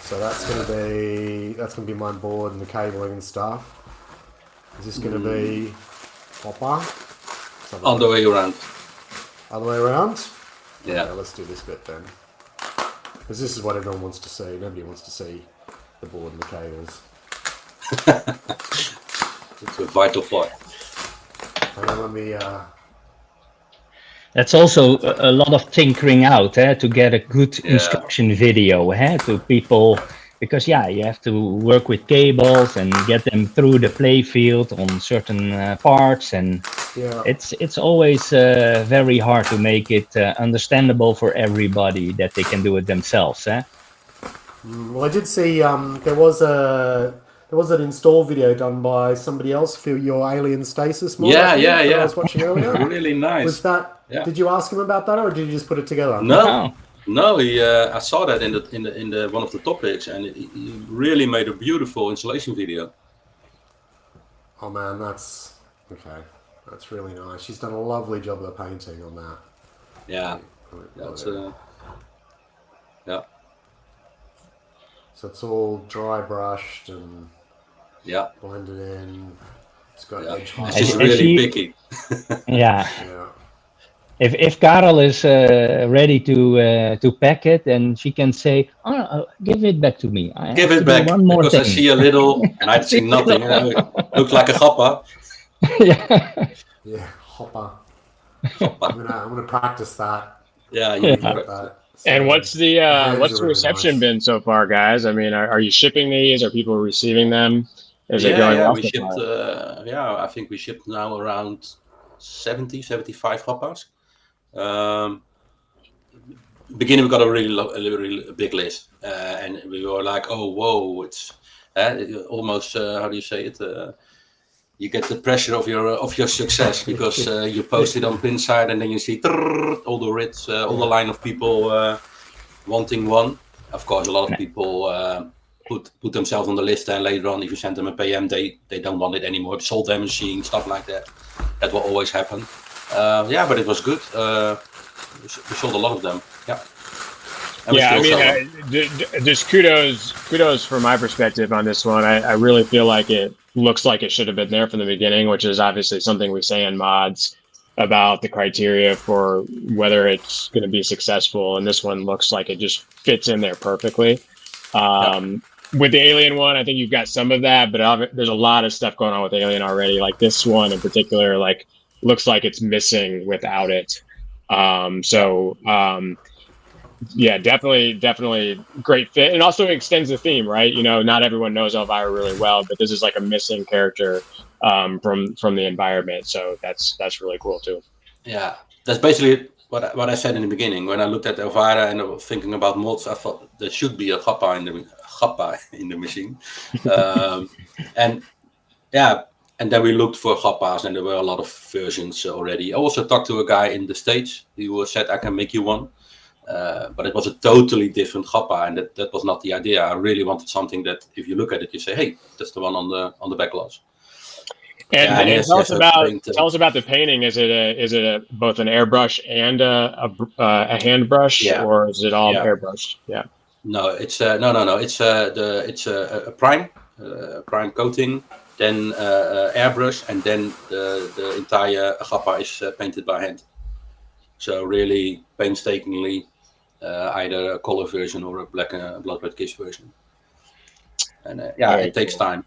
So that's going to be my board and the cabling and stuff. Is this going to be hopper? On the way around. Other way around? Yeah. Okay, let's do this bit then. Because this is what everyone wants to see. Nobody wants to see the board and the cables. It's a vital part. And then let me... That's also a lot of tinkering out to get a good instruction video to people, because you have to work with cables and get them through the play field on certain parts, and it's always very hard to make it understandable for everybody that they can do it themselves. Well, I did see there was an install video done by somebody else for your Alien Stasis mod. Yeah. I was watching earlier. Really nice. Was that? Yeah. Did you ask him about that, or did you just put it together? No. I saw that in the one of the topics, and he really made a beautiful installation video. Oh man, that's okay. That's really nice. She's done a lovely job of the painting on that. Yeah. That's So it's all dry brushed and blended in. It's got edge It's just really picky. Yeah. If Karel is ready to pack it, then she can say, give it back to me. Give it back, one more because thing. I see a little, and I see nothing. Look like a Gappa. Yeah, hopper. I'm gonna practice that. Yeah, you can practice that. And what's the reception been so far, guys? I mean, are you shipping these? Are people receiving them? Is it going well? We shipped. I think we shipped now around 75 Gappas. Beginning we got a really big list, and we were like, oh whoa, it's almost how do you say it? You get the pressure of your success, because you post it on Pinside and then you see all the writs, all the line of people wanting one. Of course, a lot of people put themselves on the list, and later on, if you send them a PM, they don't want it anymore. Sold their machine, stuff like that. That will always happen. But it was good. We sold a lot of them. Yeah. I mean, just kudos from my perspective on this one. I really feel like it looks like it should have been there from the beginning, which is obviously something we say in mods about the criteria for whether it's going to be successful. And this one looks like it just fits in there perfectly. With the Alien one, I think you've got some of that, but there's a lot of stuff going on with Alien already. Like this one in particular, looks like it's missing without it. Definitely great fit, and also extends the theme, right? You know, not everyone knows Elvira really well, but this is like a missing character from the environment, so that's really cool too. Yeah, that's basically what I said in the beginning. When I looked at Elvira and I was thinking about mods, I thought there should be a Gappa in the machine, and then we looked for Gappas, and there were a lot of versions already. I also talked to a guy in the States who said, I can make you one. But it was a totally different Gappa, and that was not the idea. I really wanted something that, if you look at it, you say, "Hey, that's the one on the back glass." And tell us about the painting. Is it both an airbrush and a hand brush, or is it all airbrushed? Yeah. No, it's no. It's a prime coating, then airbrush, and then the entire Gappa is painted by hand. So really painstakingly, either a color version or a blood red kiss version. And it takes time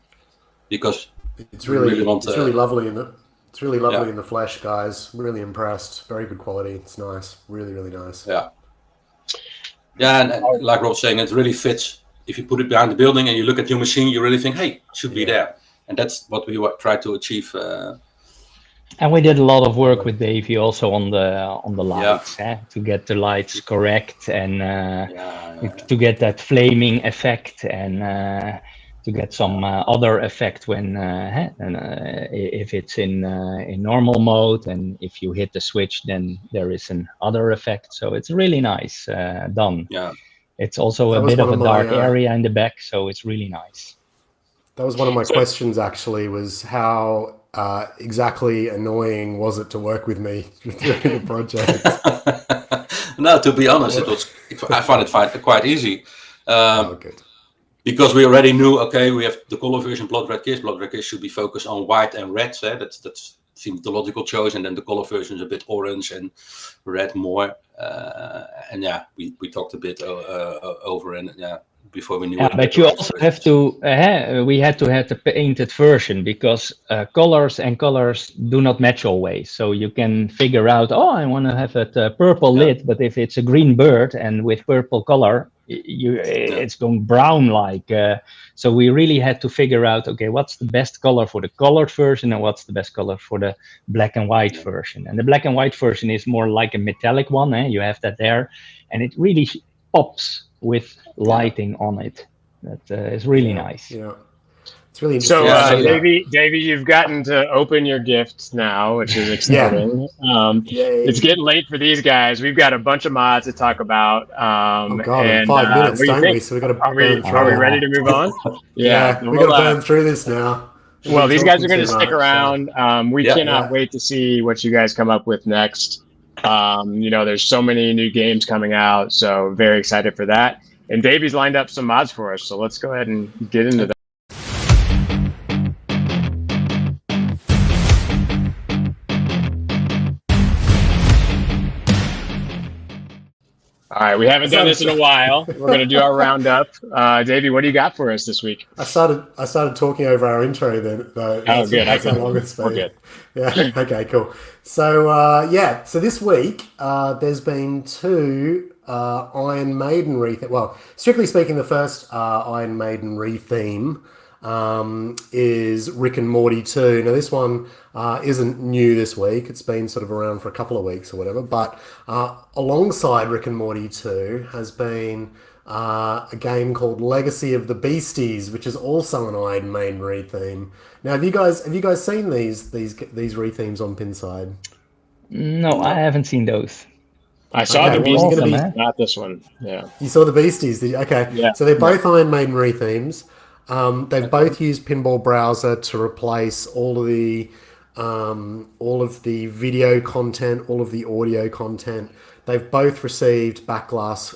because it's really lovely in the flesh, guys. Really impressed. Very good quality. It's nice. Really, really nice. Yeah. Yeah, and like Rob was saying, it really fits. If you put it behind the building and you look at your machine, you really think, "Hey, it should be there." And that's what we try to achieve. And we did a lot of work with Davey also on the lights, to get the lights correct and to get that flaming effect and to get some other effect when if it's in normal mode, and if you hit the switch, then there is an other effect. So it's really nice done. Yeah, it's also a bit of a dark area in the back, so it's really nice. That was one of my questions, actually, was how exactly annoying was it to work with me during the project? No, to be honest, I found it quite easy. Good. Because we already knew, okay, we have the color version Blood Red Kiss. Blood Red Kiss should be focused on white and red. That seemed the logical choice. And then the color version is a bit orange and red more. And we talked a bit over and before we knew it. But you also have to, we had to have the painted version because colors do not match always. So you can figure out, I want to have it purple lit, but if it's a green bird and with purple color, it's going brown so we really had to figure out, okay, what's the best color for the colored version and what's the best color for the black and white version. And the black and white version is more like a metallic one. You have that there, and it really pops with lighting on it. That is really nice. Yeah. It's really interesting. So, Davey, you've gotten to open your gifts now, which is exciting. It's getting late for these guys. We've got a bunch of mods to talk about. In 5 minutes, don't we? So we've got to burn through. Are we ready to move on? We've got to burn through this now. Well, these guys are going to stick around. We cannot wait to see what you guys come up with next. There's so many new games coming out, so very excited for that. And Davey's lined up some mods for us, so let's go ahead and get into that. All right, we haven't done this in a while. We're going to do our roundup. Davey, what do you got for us this week? I started talking over our intro then. Good. That's how long it's been. We're good. Yeah. Okay. Cool. So so this week there's been 2 Iron Maiden well, strictly speaking, the first Iron Maiden re-theme is Rick and Morty 2. Now this one isn't new this week. It's been sort of around for a couple of weeks or whatever, but alongside Rick and Morty 2 has been a game called Legacy of the Beasties, which is also an Iron Maiden re-theme. Now have you guys seen these re-themes on Pinside? No, I haven't seen those. I saw the Beasties, not this one. Yeah. You saw the Beasties, did you? Okay. Yeah. So they're both Iron Maiden re-themes. They've both used Pinball Browser to replace all of the video content, all of the audio content. They've both received backglass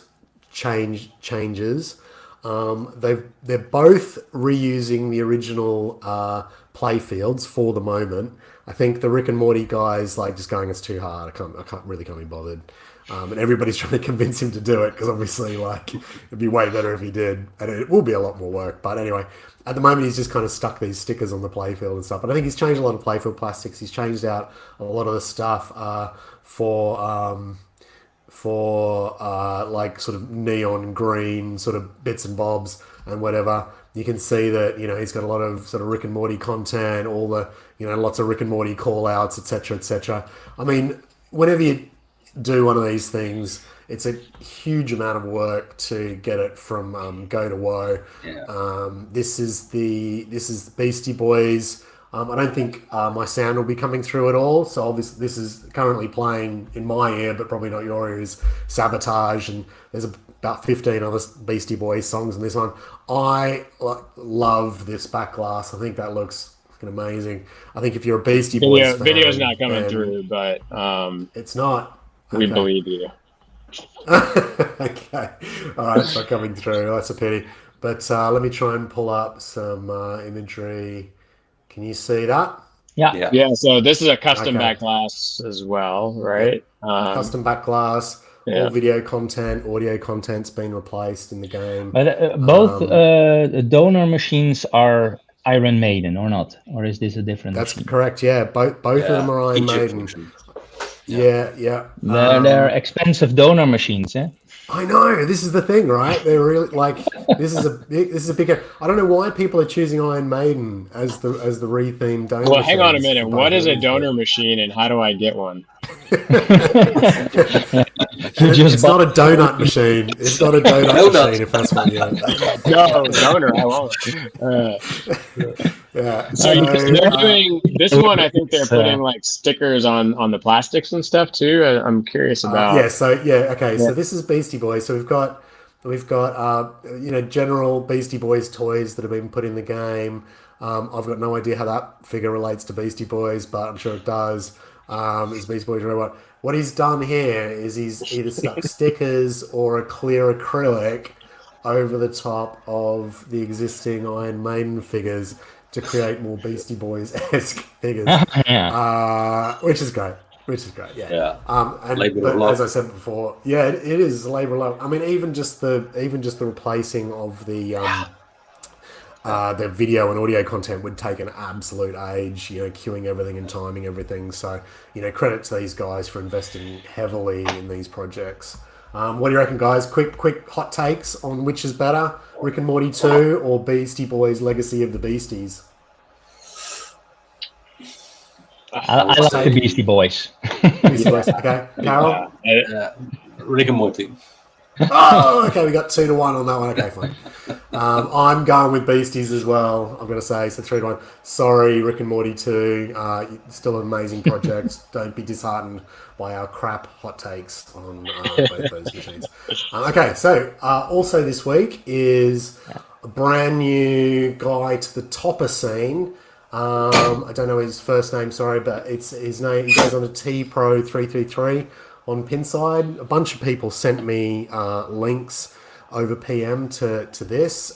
changes. They're both reusing the original playfields for the moment. I think the Rick and Morty guys just going, it's too hard. I can't be bothered. And everybody's trying to convince him to do it because obviously it'd be way better if he did, and it will be a lot more work. But anyway, at the moment he's just kind of stuck these stickers on the playfield and stuff. But I think he's changed a lot of playfield plastics. He's changed out a lot of the stuff for sort of neon green sort of bits and bobs and whatever. You can see that he's got a lot of sort of Rick and Morty content, all the lots of Rick and Morty call outs, etc., etc. I mean, whenever you do one of these things, it's a huge amount of work to get it from go to woe. This is the Beastie Boys I don't think my sound will be coming through at all. So obviously this is currently playing in my ear, but probably not your ears. Sabotage, and there's about 15 other Beastie Boys songs in this one. I love this back glass. I think that looks fucking amazing. I think if you're a Beastie Boys fan, video's not coming through, but it's not. We believe you. Okay, all right, it's not coming through. That's a pity. But let me try and pull up some imagery. Can you see that? Yeah. So this is a custom back glass as well, right? Custom back glass. All video content, audio content's been replaced in the game. But both donor machines are Iron Maiden, or not? Or is this a different That's machine? correct, yeah. Both of them are Iron Maiden. Yeah. They're expensive donor machines, eh? I know. This is the thing, right? They're really like this is a bigger. I don't know why people are choosing Iron Maiden as the rethemed donor. Well, hang on a minute. What is a donor machine, and how do I get one? It's not a donut machine. It's not a donut machine. If that's what you're. No, donor. I won't. Yeah. So they're doing this one. I think they're putting like stickers on the plastics and stuff too. I'm curious about. Okay. So this is Beastie Boys. So we've got general Beastie Boys toys that have been put in the game. I've got no idea how that figure relates to Beastie Boys, but I'm sure it does. Is Beastie Boys robot? What he's done here is he's either stuck stickers or a clear acrylic over the top of the existing Iron Maiden figures to create more Beastie Boys-esque figures, which is great. Yeah. But as I said before, it is labor of love. I mean, even just the replacing of the video and audio content would take an absolute age. Queuing everything and timing everything. So credit to these guys for investing heavily in these projects. What do you reckon, guys? Quick hot takes on which is better, Rick and Morty 2 or Beastie Boys Legacy of the Beasties? I like the Beastie Boys. Beastie Boys. Okay, Karel? Rick and Morty. Oh, okay, we got 2-1 on that one. Okay, fine. I'm going with Beasties as well, I'm going to say. So 3-1. Sorry, Rick and Morty 2. Still an amazing project. Don't be disheartened by our crap hot takes on both those machines. Okay, so also this week is a brand new guy to the topper scene. I don't know his first name, sorry, but it's his name. He goes on to TPro333 on Pinside. A bunch of people sent me links over PM to this.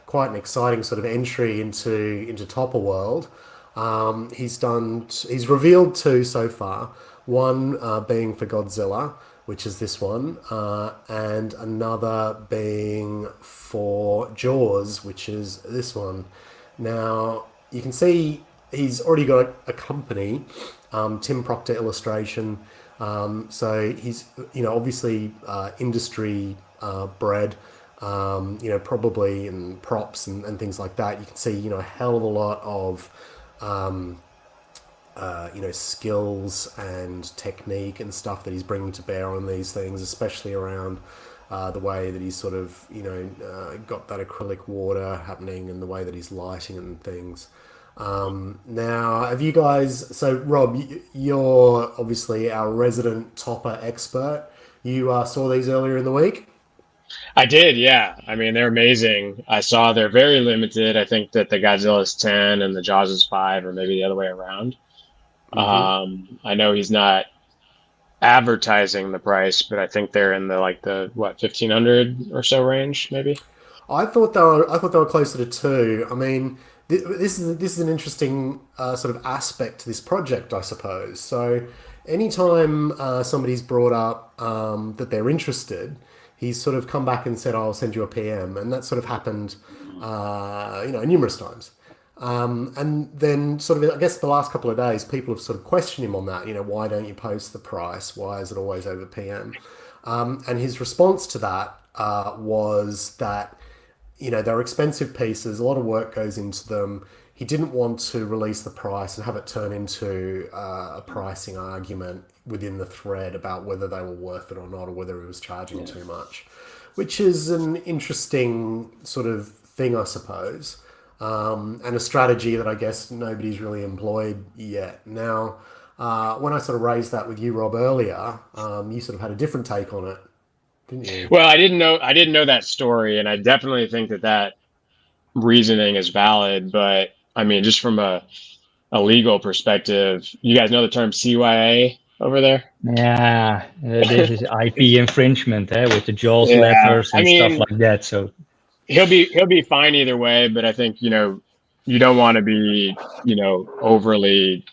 Quite an exciting sort of entry into Topper World. He's revealed 2 so far. One being for Godzilla, which is this one, and another being for Jaws, which is this one. Now, you can see he's already got a company, Tim Proctor Illustration. So he's, obviously industry bred, probably in props and things like that. You can see, a hell of a lot of, skills and technique and stuff that he's bringing to bear on these things, especially around the way that he's sort of, got that acrylic water happening and the way that he's lighting and things. Now, have you guys... So, Rob, you're obviously our resident Topper expert. You saw these earlier in the week? I did, yeah. I mean, they're amazing. I saw they're very limited. I think that the Godzilla's 10 and the Jaws is 5, or maybe the other way around. Mm-hmm. I know he's not advertising the price, but I think they're in the 1,500 or so range, maybe. I thought they were closer to 2. I mean, this is an interesting sort of aspect to this project, I suppose. So, anytime somebody's brought up that they're interested, he's sort of come back and said, "I'll send you a PM," and that sort of happened, numerous times. And then sort of, I guess the last couple of days, people have sort of questioned him on that. Why don't you post the price? Why is it always over PM? And his response to that was that, they're expensive pieces. A lot of work goes into them. He didn't want to release the price and have it turn into a pricing argument within the thread about whether they were worth it or not, or whether he was charging too much, which is an interesting sort of thing, I suppose. and a strategy that I guess nobody's really employed yet. Now, when I sort of raised that with you, Rob, earlier, you sort of had a different take on it, didn't you? Well, I didn't know that story, and I definitely think that reasoning is valid. But I mean, just from a legal perspective, you guys know the term CYA over there? Yeah, this is IP infringement, with the JAWS letters and stuff like that. So he'll be fine either way. But I think you don't want to be overly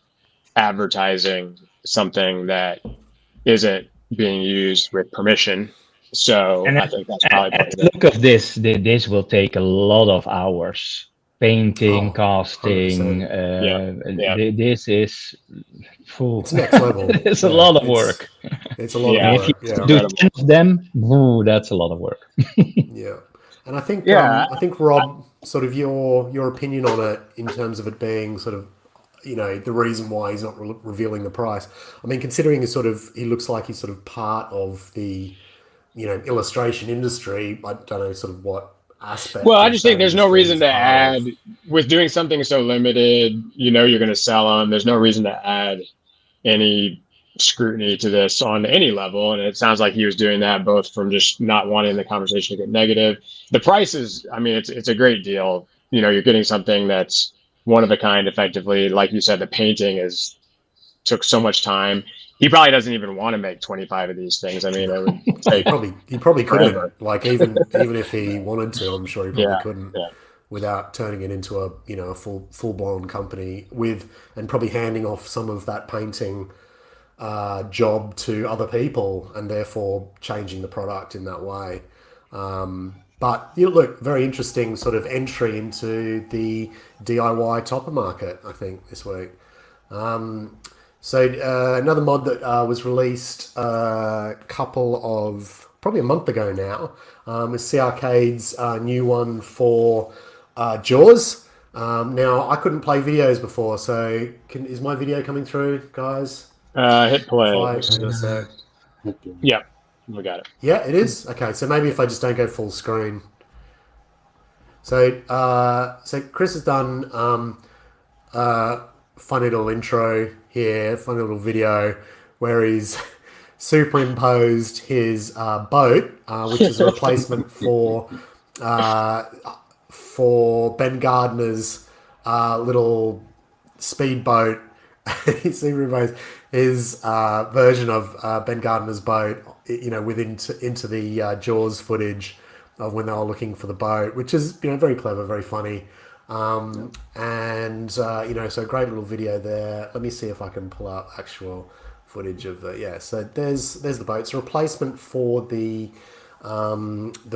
advertising something that isn't being used with permission. So and I think that's probably part of it. Look of this. This will take a lot of hours. Painting, casting. This is full. It's next level. It's a lot of work. It's a lot of work. If you do 10 of them, that's a lot of work. Yeah. And I think Rob, sort of your opinion on it in terms of it being sort of, the reason why he's not revealing the price. I mean, considering he looks like he's sort of part of the, illustration industry. I don't know sort of what aspect. Well, I just think there's no reason to add, with doing something so limited, you're going to sell them. There's no reason to add any scrutiny to this on any level. And it sounds like he was doing that both from just not wanting the conversation to get negative. The price is, I mean, it's a great deal. You're getting something that's one of a kind, effectively. Like you said, the painting took so much time. He probably doesn't even want to make 25 of these things. I mean, it would take he probably couldn't. Like even if he wanted to, I'm sure he probably couldn't without turning it into a full blown company and probably handing off some of that painting job to other people and therefore changing the product in that way. But look, very interesting sort of entry into the DIY topper market, I think, this week. So another mod that was released probably a month ago now, is C Arcade's new one for Jaws. Now, I couldn't play videos before, so is my video coming through, guys? Hit play. Yeah, we got it. Yeah, it is? Okay, so maybe if I just don't go full screen. So Chris has done funny little intro here, funny little video where he's superimposed his boat, which is a replacement for Ben Gardner's little speedboat. He superimposed his version of Ben Gardner's boat, into the Jaws footage of when they were looking for the boat, which is very clever, very funny. So a great little video there. Let me see if I can pull up actual footage of so there's the boat. It's a replacement for the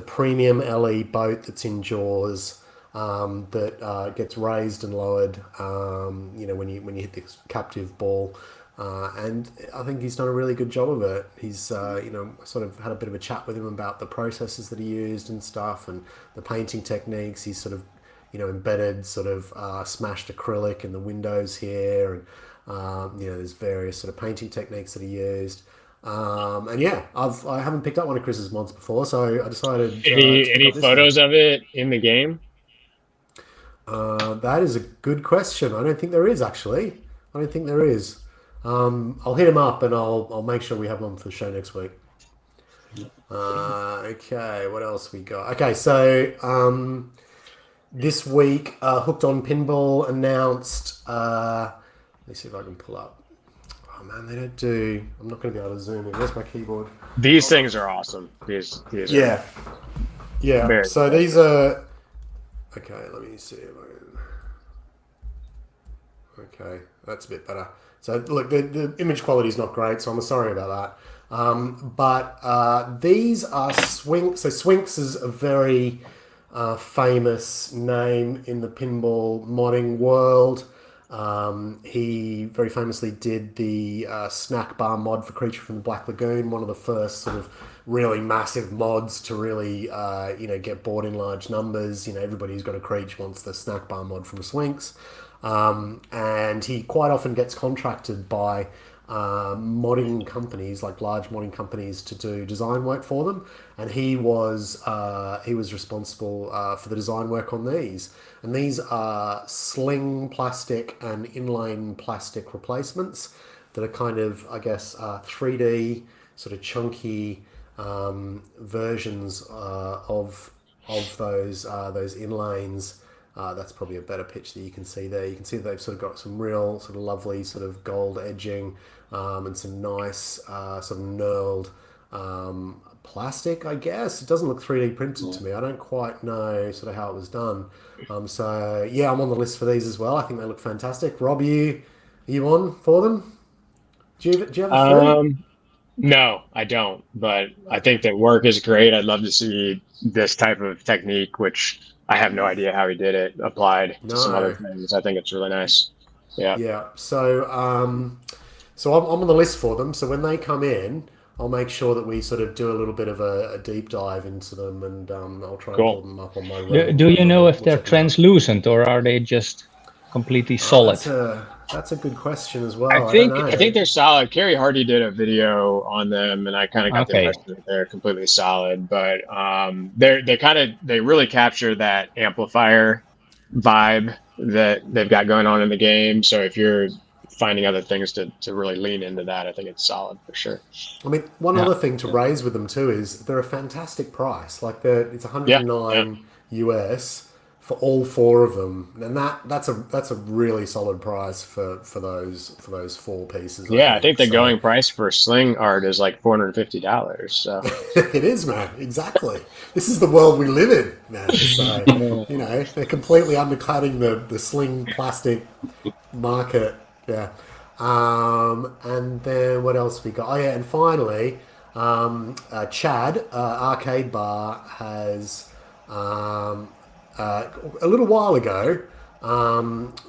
premium LE boat that's in Jaws, that gets raised and lowered when you hit this captive ball. And I think he's done a really good job of it. He's sort of had a bit of a chat with him about the processes that he used and stuff, and the painting techniques. He's sort of embedded sort of smashed acrylic in the windows here, and there's various sort of painting techniques that he used. I haven't picked up one of Chris's mods before, so I decided. Any photos of it in the game? That is a good question. I don't think there is, actually. I don't think there is. I'll hit him up and I'll make sure we have one for the show next week. Okay, what else we got? Okay, so this week, Hooked on Pinball announced. Let me see if I can pull up. Oh man, they don't do. I'm not going to be able to zoom in. Where's my keyboard? These things are awesome. These yeah. So these are. Okay, let me see if I can. Okay, that's a bit better. So look, the image quality is not great, so I'm sorry about that. But these are Swinks. So Swinks is a very famous name in the pinball modding world. He very famously did the snack bar mod for Creature from the Black Lagoon, one of the first sort of really massive mods to really get bought in large numbers. Everybody who's got a Creature wants the snack bar mod from Swinks. And he quite often gets contracted by modding companies, like large modding companies, to do design work for them, and he was responsible for the design work on these. And these are sling plastic and inlay plastic replacements that are kind of, I guess, 3D sort of chunky versions of those inlanes. That's probably a better pitch that you can see there. You can see that they've sort of got some real sort of lovely sort of gold edging and some nice sort of knurled plastic, I guess. It doesn't look 3D printed to me. I don't quite know sort of how it was done. So yeah, I'm on the list for these as well. I think they look fantastic. Rob, are you on for them? Do you have a food? No, I don't. But I think that work is great. I'd love to see this type of technique, which I have no idea how he did it, applied to some other things. I think it's really nice. Yeah. Yeah. So so I'm on the list for them. So when they come in, I'll make sure that we sort of do a little bit of a deep dive into them, and I'll try and pull them up on my. Do you know if they're translucent or are they just completely solid? That's a good question as well. I think they're solid. Kerry Hardy did a video on them, and I kind of got the impression that they're completely solid. But they really capture that amplifier vibe that they've got going on in the game. So if you're finding other things to really lean into that, I think it's solid for sure. I mean, one other thing to raise with them too is they're a fantastic price. Like it's 109 US for all four of them, and that's a really solid price for those four pieces. I think the going price for sling art is like $450. So it is, man. Exactly. This is the world we live in, man. So they're completely undercutting the sling plastic market. Yeah. And then what else we got? Oh yeah, and finally, Chad Arcade Bar has a little while ago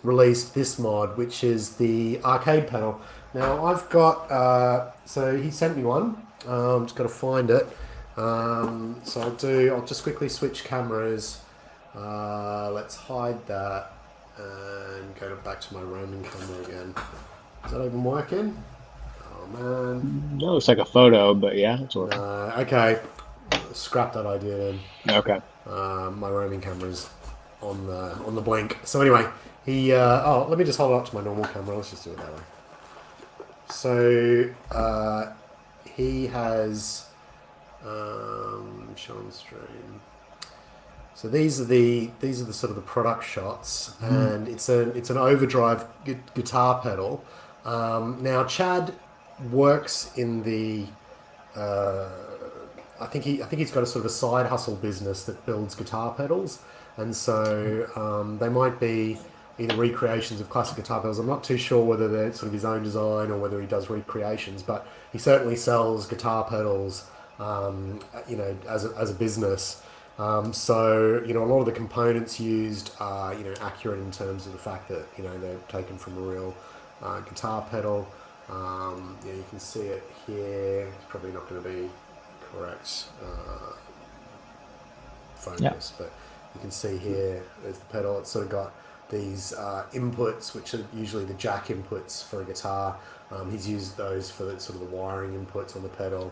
released this mod, which is the arcade panel. Now I've got so he sent me one. Just got to find it. So I'll just quickly switch cameras. Let's hide that and go back to my roaming camera again. Is that even working? Oh man. That looks like a photo, but yeah, it's working. Okay. Scrap that idea then. Okay. My roaming camera's on the blink. So anyway, let me just hold it up to my normal camera. Let's just do it that way. So he has show on stream. So these are the sort of the product shots, and it's an overdrive guitar pedal. Now Chad works in the I think he's got a sort of a side hustle business that builds guitar pedals, and so they might be either recreations of classic guitar pedals. I'm not too sure whether they're sort of his own design or whether he does recreations, but he certainly sells guitar pedals, as a business. So a lot of the components used are accurate in terms of the fact that they're taken from a real guitar pedal. You can see it here. It's probably not going to be correct focus, but you can see here there's the pedal. It's sort of got these inputs, which are usually the jack inputs for a guitar. He's used those for the sort of the wiring inputs on the pedal.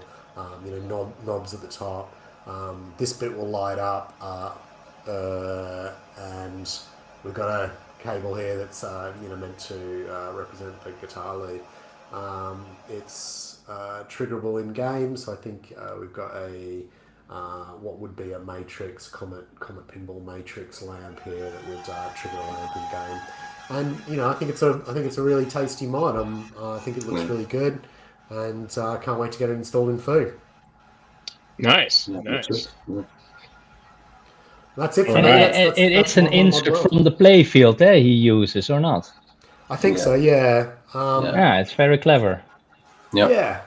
Knobs at the top. This bit will light up, and we've got a cable here that's meant to represent the guitar lead. It's triggerable in game, so I think we've got a what would be a matrix Comet Pinball matrix lamp here that would trigger a lamp in game. And I think it's a really tasty mod. I think it looks really good, and I can't wait to get it installed in Foo. Nice. That's it for me. It's an insert from the play field he uses, or not? I think so. Yeah. It's very clever. Yeah.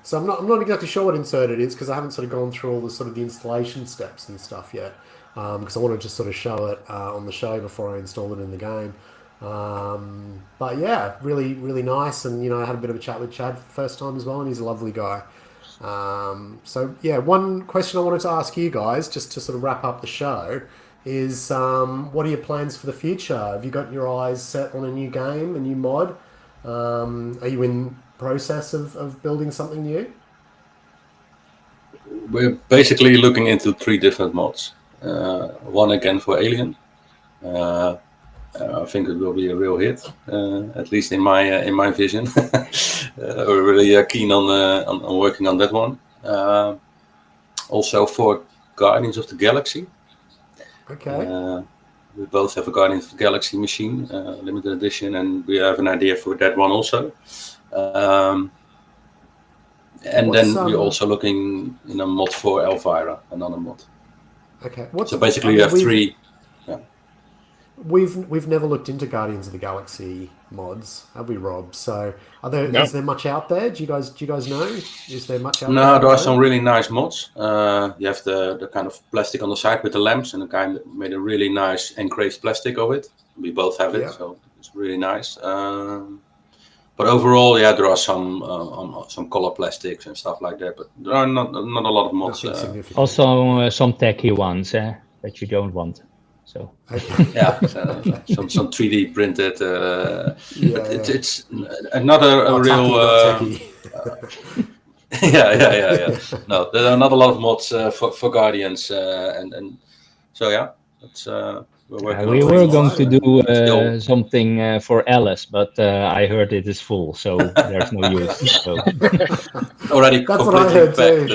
So I'm not exactly sure what insert it is because I haven't sort of gone through all the sort of the installation steps and stuff yet. Because I want to just sort of show it on the show before I install it in the game. But yeah, really, really nice. And I had a bit of a chat with Chad for the first time as well, and he's a lovely guy. So yeah, one question I wanted to ask you guys, just to sort of wrap up the show, is what are your plans for the future? Have you got your eyes set on a new game, a new mod? Are you in process of building something new? We're basically looking into 3 different mods. One again for Alien. I think it will be a real hit, at least in my vision. We're really keen on working on that one. Also for Guardians of the Galaxy. Okay. We both have a Guardians of the Galaxy machine, limited edition, and we have an idea for that one also. And then we're also looking in a mod for Elvira, another mod. Okay. So basically, you have 3. Yeah. We've never looked into Guardians of the Galaxy mods, have we, Rob? So, is there much out there? Do you guys know? Is there much out there? No, there are some really nice mods. You have the kind of plastic on the side with the lamps, and the guy made a really nice engraved plastic of it. We both have it, so it's really nice. But overall, yeah, there are some color plastics and stuff like that. But there are not a lot of mods. Also, some techie ones that you don't want. So yeah, some 3D printed. It's another real. Yeah. No, there are not a lot of mods for Guardians, and so yeah, it's. We were going to do something for Alice, but I heard it is full, so there's no use. So. Already that's what I heard too.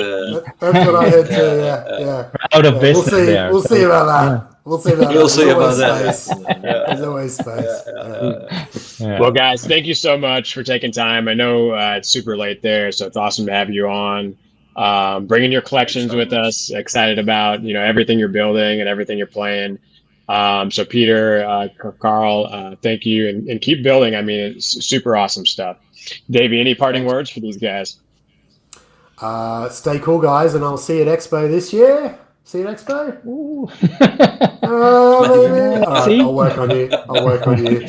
That's what I heard too. Yeah. Out of business there. We'll see about that. Yeah. We'll see about we'll see about that. There's always space. Well, guys, thank you so much for taking time. I know it's super late there, so it's awesome to have you on. Bringing your collections with us. Excited about everything you're building and everything you're playing. So Peter, Karel, thank you, and keep building. I mean, it's super awesome stuff. Davey, any parting words for these guys? Stay cool, guys, and I'll see you at Expo this year. See you at Expo. Right, I'll work on you. I'll work on you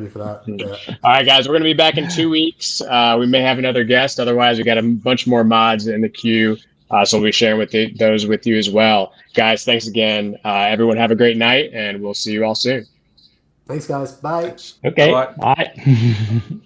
for that. Yeah. All right, guys, we're going to be back in 2 weeks. We may have another guest. Otherwise, we got a bunch more mods in the queue. So we'll be sharing those with you as well. Guys, thanks again. Everyone have a great night, and we'll see you all soon. Thanks, guys. Bye. Okay. Bye.